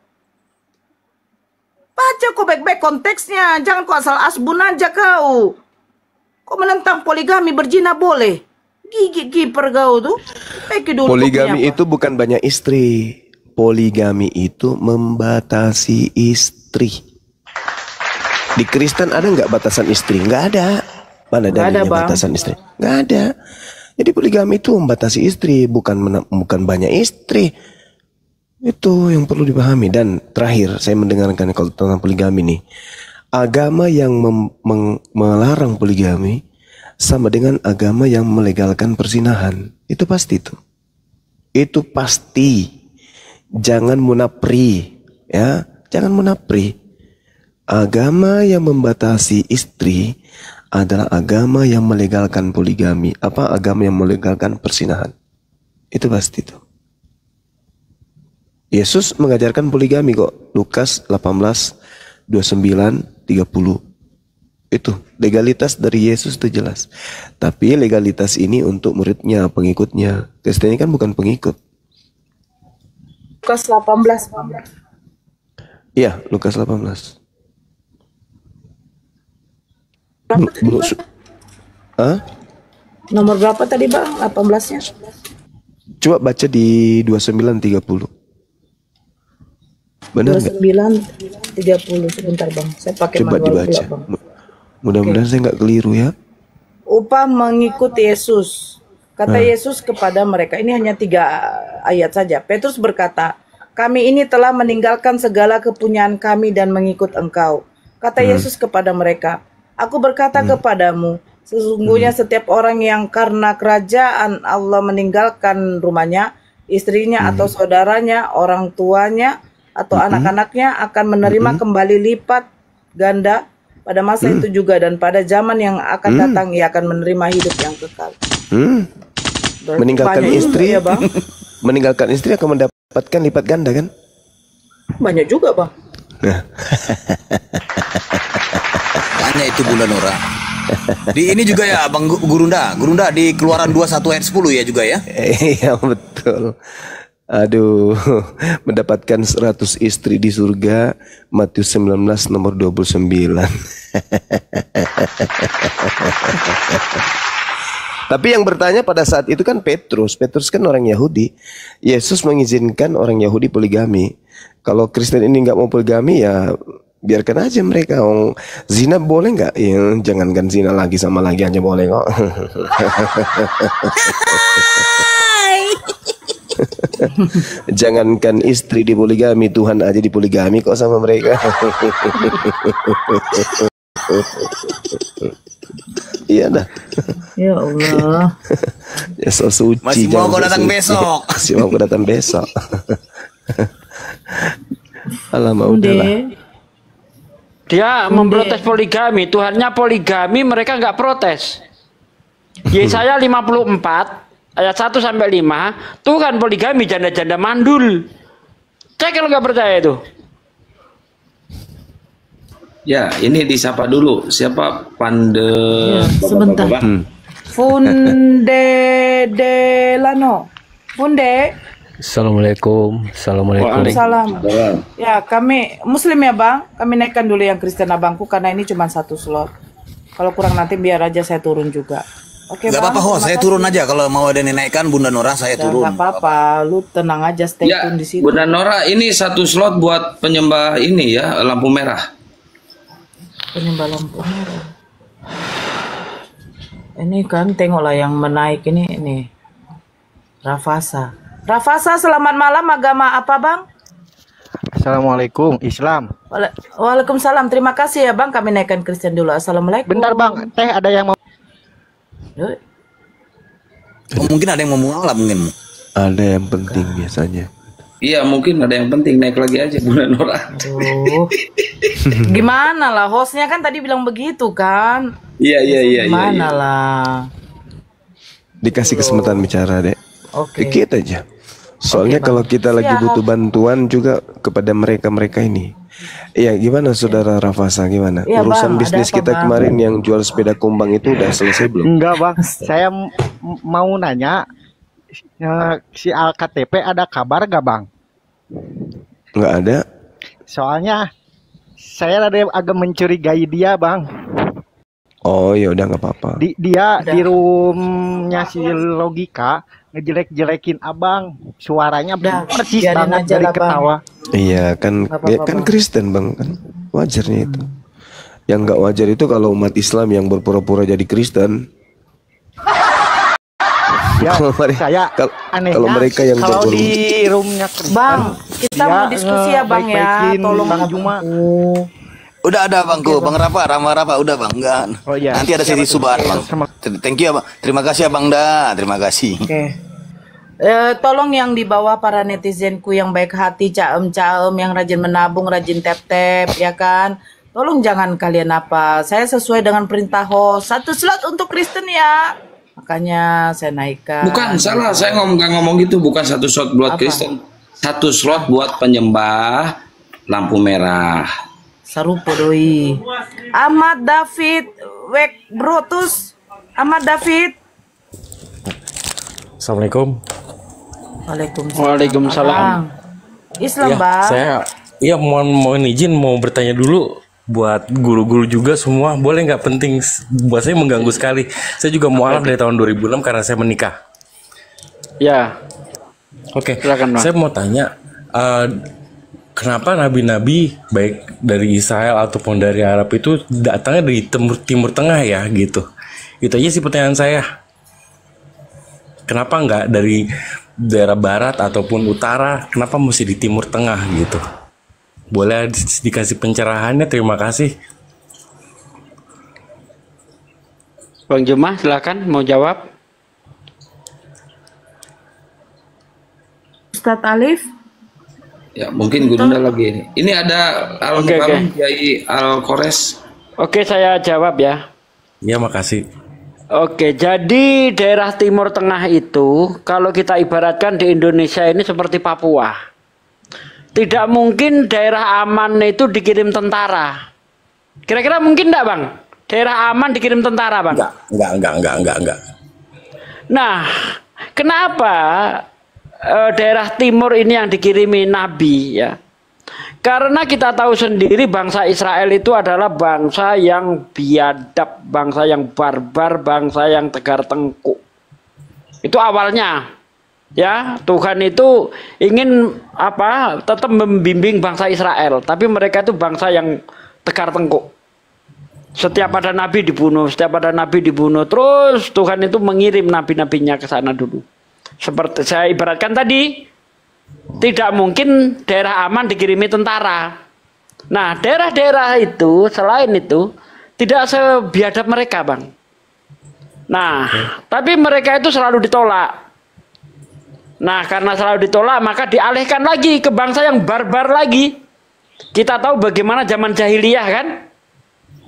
Baca kok baik-baik konteksnya. Jangan kok asal asbun aja kau. Kau menentang poligami berzina boleh. Gigi kiper kau tuh.
Poligami itu bukan banyak istri. Poligami itu membatasi istri. Di Kristen ada nggak batasan istri? Nggak ada. Mana dalilnya batasan istri? Nggak ada. Jadi poligami itu membatasi istri, bukan banyak istri. Itu yang perlu dipahami. Dan terakhir saya mendengarkan kalau tentang poligami nih, agama yang melarang poligami sama dengan agama yang melegalkan perzinahan. Itu pasti itu. Itu pasti. Jangan munafri, ya. Jangan munafri. Agama yang membatasi istri adalah agama yang melegalkan poligami. Apa agama yang melegalkan persinahan? Itu pasti itu. Yesus mengajarkan poligami kok. Lukas 18, 29, 30. Itu legalitas dari Yesus itu jelas. Tapi legalitas ini untuk muridnya, pengikutnya. Kristen ini kan bukan pengikut.
Lukas 18.
Iya, Lukas 18.
Berapa tadi, Bang?
Hah?
Nomor berapa tadi, Bang? 18-nya?
Coba baca di 29:30. Benar nggak?
29:30 sebentar, Bang. Saya pakai
Coba
manual
dibaca.
pula, Bang.
Mudah-mudahan saya nggak keliru ya.
Upah mengikuti Yesus. Kata Yesus kepada mereka, ini hanya 3 ayat saja. Petrus berkata, kami ini telah meninggalkan segala kepunyaan kami dan mengikut engkau. Kata Yesus kepada mereka, aku berkata kepadamu, sesungguhnya setiap orang yang karena kerajaan Allah meninggalkan rumahnya, istrinya atau saudaranya, orang tuanya, atau anak-anaknya akan menerima kembali lipat ganda pada masa itu juga, dan pada zaman yang akan datang ia akan menerima hidup yang kekal.
Meninggalkan
banyak
istri,
juga ya, Bang.
meninggalkan istri akan mendapatkan lipat ganda kan?
Banyak juga, Bang.
Tanya itu Bunda Nora. Di ini juga ya Bang Gurunda di Keluaran 21 ayat 10 ya juga ya?
Iya betul. Aduh, mendapatkan 100 istri di surga, Matius 19 nomor 29. Tapi yang bertanya pada saat itu kan Petrus. Petrus kan orang Yahudi. Yesus mengizinkan orang Yahudi poligami. Kalau Kristen ini nggak mau poligami ya biarkan aja mereka. Zina boleh nggak? Ya, jangankan zina lagi sama lagi aja boleh kok. Jangankan istri dipoligami, Tuhan aja dipoligami kok sama mereka. Iya dah.
Ya Allah.
Ya so suci.
Masih mau kau datang besok.
Masih mau kau datang besok. Alamak udahlah.
Dia memprotes poligami, Tuhannya poligami, mereka nggak protes. Yesaya 54 ayat 1 sampai 5, Tuhan poligami janda-janda mandul. Cek kalau nggak percaya itu.
Ya, ini disapa dulu. Siapa
Ya, sebentar. Funde Delano. Funde.
Assalamualaikum. Assalamualaikum.
Salam. Ya, kami Muslim ya, Bang. Kami naikkan dulu yang Kristen abangku karena ini cuma 1 slot. Kalau kurang nanti biar aja saya turun juga. Oke,
Gak
Bang.
apa-apa,
terima
saya
kasih.
turun aja kalau mau ada dinaikkan Bunda Nora saya
Ya,
turun.
nggak apa-apa, lu tenang aja, stay
Ya,
tune di situ.
Bunda Nora, ini 1 slot buat penyembah ini ya, lampu merah.
Penyembah lampu merah. Ini kan tengoklah yang menaik ini. Rafasa. Rafasa, selamat malam. Agama apa, Bang?
Assalamualaikum, Islam.
Waalaikumsalam. Terima kasih ya, Bang. Kami naikkan Kristen dulu. Assalamualaikum.
Bentar, Bang. Teh ada yang mau.
Oh, mungkin ada yang mau mualaf mungkin.
Ada yang penting biasanya.
Iya, mungkin ada yang penting, naik lagi aja Bunda Nora.
Aduh. Gimana lah, hostnya kan tadi bilang begitu kan?
Iya.
Gimana lah?
Dikasih kesempatan bicara, Dek.
Oke.
Dikit aja. Soalnya
Oke,
kalau
Bang.
kita lagi
Siap.
butuh bantuan juga kepada mereka-mereka ini. Iya, gimana Saudara Rafasa, gimana?
Iya,
Urusan
Bang, ada
bisnis
apa,
kita
Bang?
kemarin yang jual sepeda kumbang itu udah selesai belum?
Enggak, Bang. Saya mau nanya, si ALKTP ada kabar gak, Bang?
Nggak ada.
Soalnya saya ada agak mencurigai dia, Bang.
Oh, ya udah nggak apa-apa.
Dia di roomnya si Logika ngejelek-jelekin abang, suaranya persis
biarin
banget
aja
dari
lah, Bang.
ketawa.
Iya kan,
Nggak apa-apa,
kan
Bang.
Kristen Bang, kan wajarnya itu. Yang nggak wajar itu kalau umat Islam yang berpura-pura jadi Kristen.
Ya,
Kalau mereka-
saya
kalau-
anehnya
kalau mereka yang
kalau
berpura-
di roomnya Kristen,
Bang, kita mau diskusi ya, Bang, ya.
baik-baikin
Tolong
Bang Juma.
Udah ada Bangku, Bang Rafa, Rama udah Bang, enggak.
Oh, iya.
Nanti ada sesi subahat Bang. Thank you ya Bang. Terima kasih ya Bang Da, terima kasih.
Oke. Tolong yang di bawah para netizenku yang baik hati, caem-caem, yang rajin menabung, rajin tap-tap, ya kan? Tolong jangan kalian apa. Saya sesuai dengan perintah host. 1 slot untuk Kristen ya. Makanya saya naikkan.
Bukan, salah. Saya nggak ngomong gitu. Bukan 1 slot buat Kristen. 1 slot buat penyembah lampu merah.
Sarupo doi. Ahmad David Wek Brotus. Ahmad David.
Assalamualaikum.
Waalaikumsalam. Islam,
Ya,
Bang.
saya mohon izin mau bertanya dulu buat guru-guru juga semua. Boleh nggak, penting buat saya, mengganggu sekali. Saya juga mualaf dari tahun 2006 karena saya menikah.
Ya.
Oke.
Silakan, Bang.
Saya mau tanya, kenapa nabi-nabi baik dari Israel ataupun dari Arab itu datangnya dari timur tengah ya gitu. Itu aja sih pertanyaan saya. Kenapa nggak dari daerah barat ataupun utara? Kenapa mesti di timur tengah gitu? Boleh dikasih pencerahannya? Terima kasih.
Bang Jumah, silakan mau jawab.
Ustadz Alif.
Ya, mungkin Gurunda lagi. Ini ada Kiai Al-Kores.
Oke, saya jawab ya.
Ya, makasih.
Oke, jadi daerah Timur Tengah itu kalau kita ibaratkan di Indonesia ini seperti Papua. Tidak mungkin daerah aman itu dikirim tentara. Kira-kira mungkin enggak, Bang? Daerah aman dikirim tentara, Bang?
Enggak.
Nah, kenapa daerah timur ini yang dikirimi Nabi ya? Karena kita tahu sendiri bangsa Israel itu adalah bangsa yang biadab, bangsa yang barbar, bangsa yang tegar tengkuk. Itu awalnya. Ya, Tuhan itu ingin tetap membimbing bangsa Israel, tapi mereka itu bangsa yang tegar tengkuk. Setiap ada nabi dibunuh, terus Tuhan itu mengirim nabi-nabinya ke sana dulu. Seperti saya ibaratkan tadi, tidak mungkin daerah aman dikirimi tentara. Nah, daerah-daerah itu selain itu tidak sebiadab mereka, Bang. Nah, tapi mereka itu selalu ditolak. Nah, karena selalu ditolak, maka dialihkan lagi ke bangsa yang barbar lagi. Kita tahu bagaimana zaman jahiliyah kan?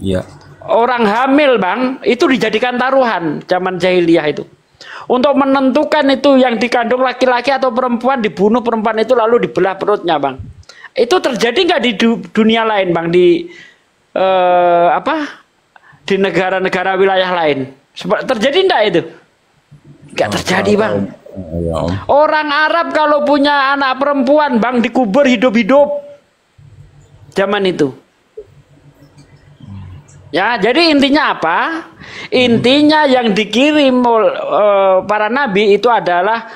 Iya.
Orang hamil, Bang, itu dijadikan taruhan zaman jahiliyah itu. Untuk menentukan itu yang dikandung laki-laki atau perempuan, dibunuh perempuan itu lalu dibelah perutnya, Bang. Itu terjadi nggak di dunia lain, Bang? Di di negara-negara wilayah lain? Terjadi nggak itu? Nggak terjadi, Bang. Orang Arab kalau punya anak perempuan, Bang, dikubur hidup-hidup zaman itu. Ya, jadi intinya apa? Intinya yang dikirim para nabi itu adalah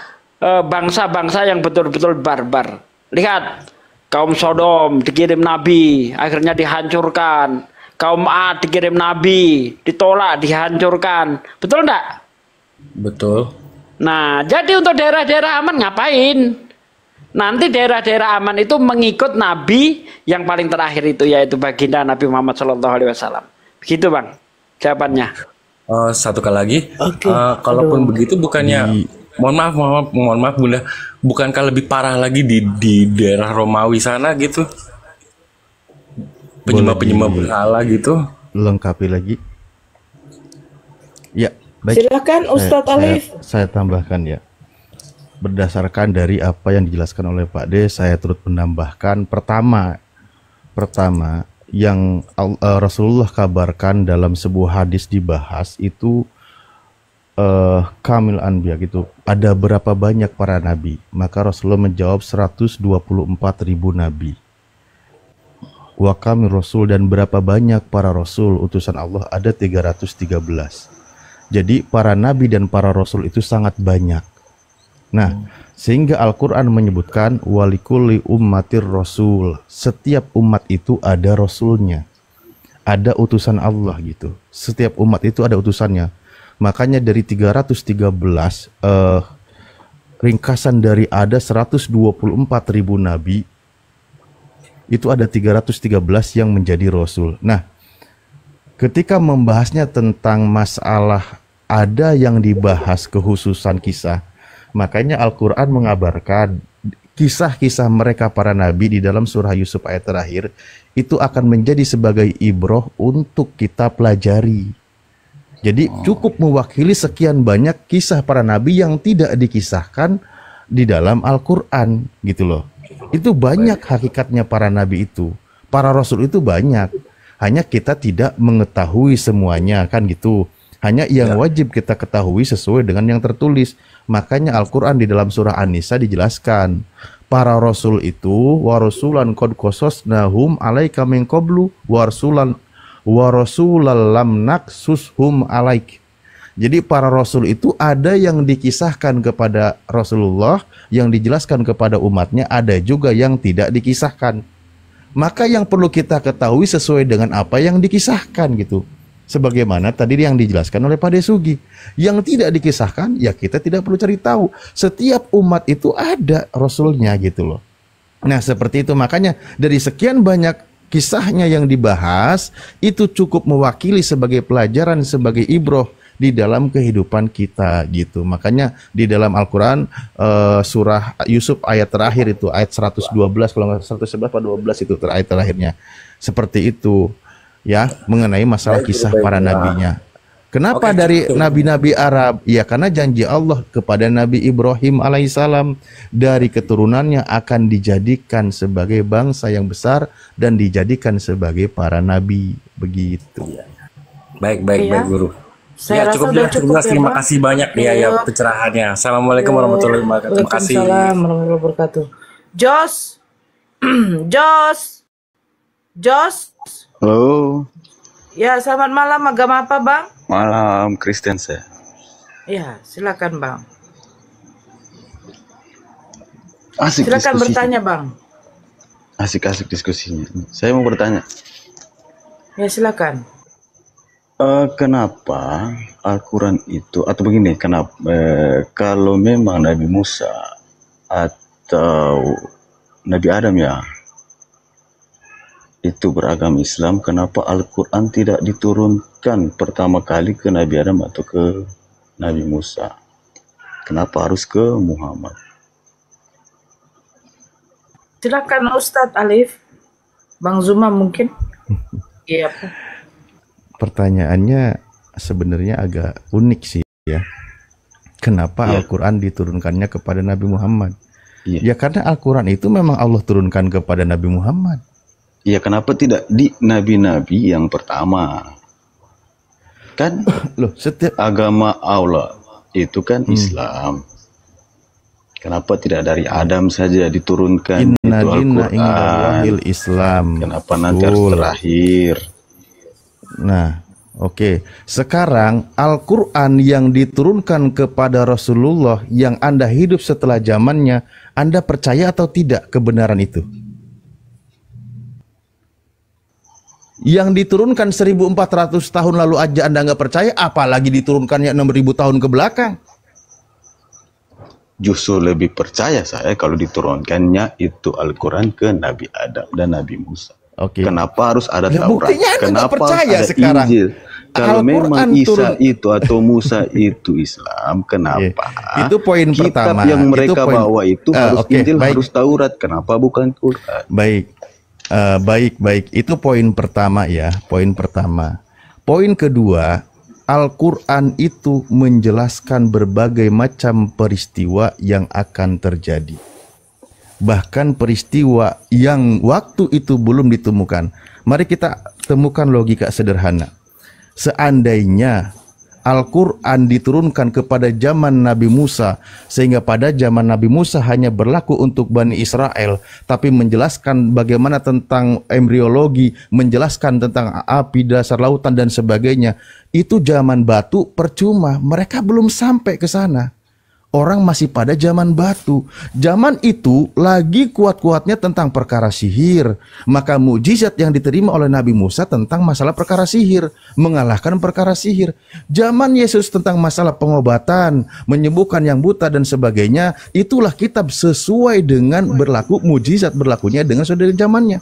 bangsa-bangsa yang betul-betul barbar. Lihat, kaum Sodom dikirim nabi, akhirnya dihancurkan. Kaum Ad dikirim nabi, ditolak, dihancurkan. Betul enggak?
Betul.
Nah, jadi untuk daerah-daerah aman ngapain? Nanti daerah-daerah aman itu mengikut nabi yang paling terakhir itu, yaitu baginda Nabi Muhammad SAW. Begitu, Bang, jawabannya.
Satu kali lagi, kalaupun begitu bukannya, mohon maaf Bunda, bukankah lebih parah lagi di daerah Romawi sana gitu? Penyembah berhala gitu?
Lengkapi lagi. Ya, baik.
Silakan Ustadz Alif.
Saya tambahkan ya. Berdasarkan dari apa yang dijelaskan oleh Pak D, saya turut menambahkan pertama yang Rasulullah kabarkan dalam sebuah hadis dibahas itu Kamil Anbiya gitu. Ada berapa banyak para nabi? Maka Rasulullah menjawab 124.000 nabi. Wa kamil Rasul, dan berapa banyak para Rasul utusan Allah? Ada 313. Jadi para nabi dan para Rasul itu sangat banyak. Nah, sehingga Al-Quran menyebutkan walikulli ummatir rasul. Setiap umat itu ada rasulnya, ada utusan Allah gitu. Setiap umat itu ada utusannya. Makanya dari 313 ringkasan dari ada 124.000 nabi, itu ada 313 yang menjadi rasul. Nah, ketika membahasnya tentang masalah ada yang dibahas kekhususan kisah, Makanya Al-Quran mengabarkan kisah-kisah mereka para nabi di dalam surah Yusuf ayat terakhir itu akan menjadi sebagai ibroh untuk kita pelajari. Jadi cukup mewakili sekian banyak kisah para nabi yang tidak dikisahkan di dalam Al-Quran gitu loh. Itu banyak hakikatnya para nabi itu. Para rasul itu banyak. Hanya kita tidak mengetahui semuanya kan gitu. Hanya yang wajib kita ketahui sesuai dengan yang tertulis. Makanya Al-Quran di dalam surah An-Nisa dijelaskan. Para rasul itu warasulan qad qasasnahum alaika min qablu warasulan lam naksushum alaik. Jadi para rasul itu ada yang dikisahkan kepada Rasulullah, yang dijelaskan kepada umatnya, ada juga yang tidak dikisahkan. Maka yang perlu kita ketahui sesuai dengan apa yang dikisahkan gitu. Sebagaimana tadi yang dijelaskan oleh Pak Desugi. Yang tidak dikisahkan, ya kita tidak perlu cari tahu. Setiap umat itu ada rasulnya gitu loh. Nah seperti itu, makanya dari sekian banyak kisahnya yang dibahas, itu cukup mewakili sebagai pelajaran, sebagai ibroh di dalam kehidupan kita gitu. Makanya di dalam Al-Quran surah Yusuf ayat terakhir itu ayat 112 kalau nggak 111 atau 12 itu ayat terakhirnya seperti itu ya, mengenai masalah kisah para nabinya. Kenapa dari nabi-nabi Arab? Ya karena janji Allah kepada Nabi Ibrahim alaihissalam dari keturunannya akan dijadikan sebagai bangsa yang besar dan dijadikan sebagai para nabi begitu.
Baik Guru.
Saya
Ya cukup
rasa udah
jelas,
cukup
jelas.
ya,
Terima
Bang.
kasih banyak ya
Cukup.
pencerahannya. Assalamualaikum warahmatullahi wabarakatuh. Terima kasih.
Waalaikumsalam warahmatullahi wabarakatuh. Jos.
Halo,
Ya, selamat malam. Agama apa, Bang?
malam Kristen saya.
Ya, silakan, Bang.
Asik
Silakan
diskusinya.
bertanya, Bang.
Asik-asik diskusinya. Saya mau bertanya,
Ya, silakan.
kenapa Al-Quran itu, atau begini, kenapa kalau memang Nabi Musa atau Nabi Adam ya, itu beragama Islam, kenapa Al-Quran tidak diturunkan pertama kali ke Nabi Adam atau ke Nabi Musa? Kenapa harus ke Muhammad?
Silakan Ustadz Alif. Bang Zuma mungkin. Iya, Pak.
Pertanyaannya sebenarnya agak unik sih ya. Kenapa Al-Quran diturunkannya kepada Nabi Muhammad? Ya karena Al-Quran itu memang Allah turunkan kepada Nabi Muhammad.
Ya kenapa tidak di nabi-nabi yang pertama? Kan
loh, setiap
agama Allah itu kan Islam. Kenapa tidak dari Adam saja diturunkan itu
Inna dinna
Al-Quran?
indallahil Islam.
Kenapa nanti harus
Betul.
terakhir?
Nah, oke. Sekarang Al-Quran yang diturunkan kepada Rasulullah yang Anda hidup setelah zamannya, Anda percaya atau tidak kebenaran itu? Yang diturunkan 1400 tahun lalu aja Anda nggak percaya, apalagi diturunkannya 6000 tahun ke belakang.
Justru lebih percaya saya kalau diturunkannya itu Al-Quran ke Nabi Adam dan Nabi Musa.
Oke.
Kenapa harus ada
Ya,
Taurat?
buktinya Anda nggak
Kenapa harus
percaya
ada
sekarang.
Injil? Kalau
Al-Quran
memang Isa
turun.
itu atau Musa itu Islam, kenapa?
Itu poin
Kitab
pertama.
yang mereka
Itu poin-
bawa itu harus
oke,
Injil,
baik.
harus Taurat. Kenapa bukan Quran?
Baik. Baik. Itu poin pertama ya. Poin pertama. Poin kedua, Al-Quran itu menjelaskan berbagai macam peristiwa yang akan terjadi. Bahkan peristiwa yang waktu itu belum ditemukan. Mari kita temukan logika sederhana. Seandainya Al-Quran diturunkan kepada zaman Nabi Musa, sehingga pada zaman Nabi Musa hanya berlaku untuk Bani Israel, tapi menjelaskan bagaimana tentang embriologi, menjelaskan tentang api, dasar lautan dan sebagainya, itu zaman batu percuma, mereka belum sampai ke sana. Orang masih pada zaman batu. Zaman itu lagi kuat-kuatnya tentang perkara sihir. Maka mukjizat yang diterima oleh Nabi Musa tentang masalah perkara sihir, mengalahkan perkara sihir. Zaman Yesus tentang masalah pengobatan, menyembuhkan yang buta dan sebagainya. Itulah kitab sesuai dengan berlaku mukjizat berlakunya dengan saudara zamannya.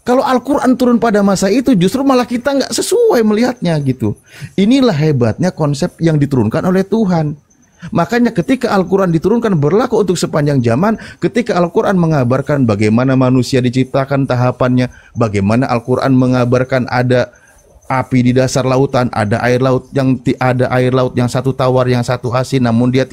Kalau Al-Quran turun pada masa itu justru malah kita nggak sesuai melihatnya gitu. Inilah hebatnya konsep yang diturunkan oleh Tuhan. Makanya ketika Al-Quran diturunkan berlaku untuk sepanjang zaman, ketika Al-Quran mengabarkan bagaimana manusia diciptakan tahapannya, bagaimana Al-Quran mengabarkan ada api di dasar lautan, ada air laut yang satu tawar, yang satu asin, namun dia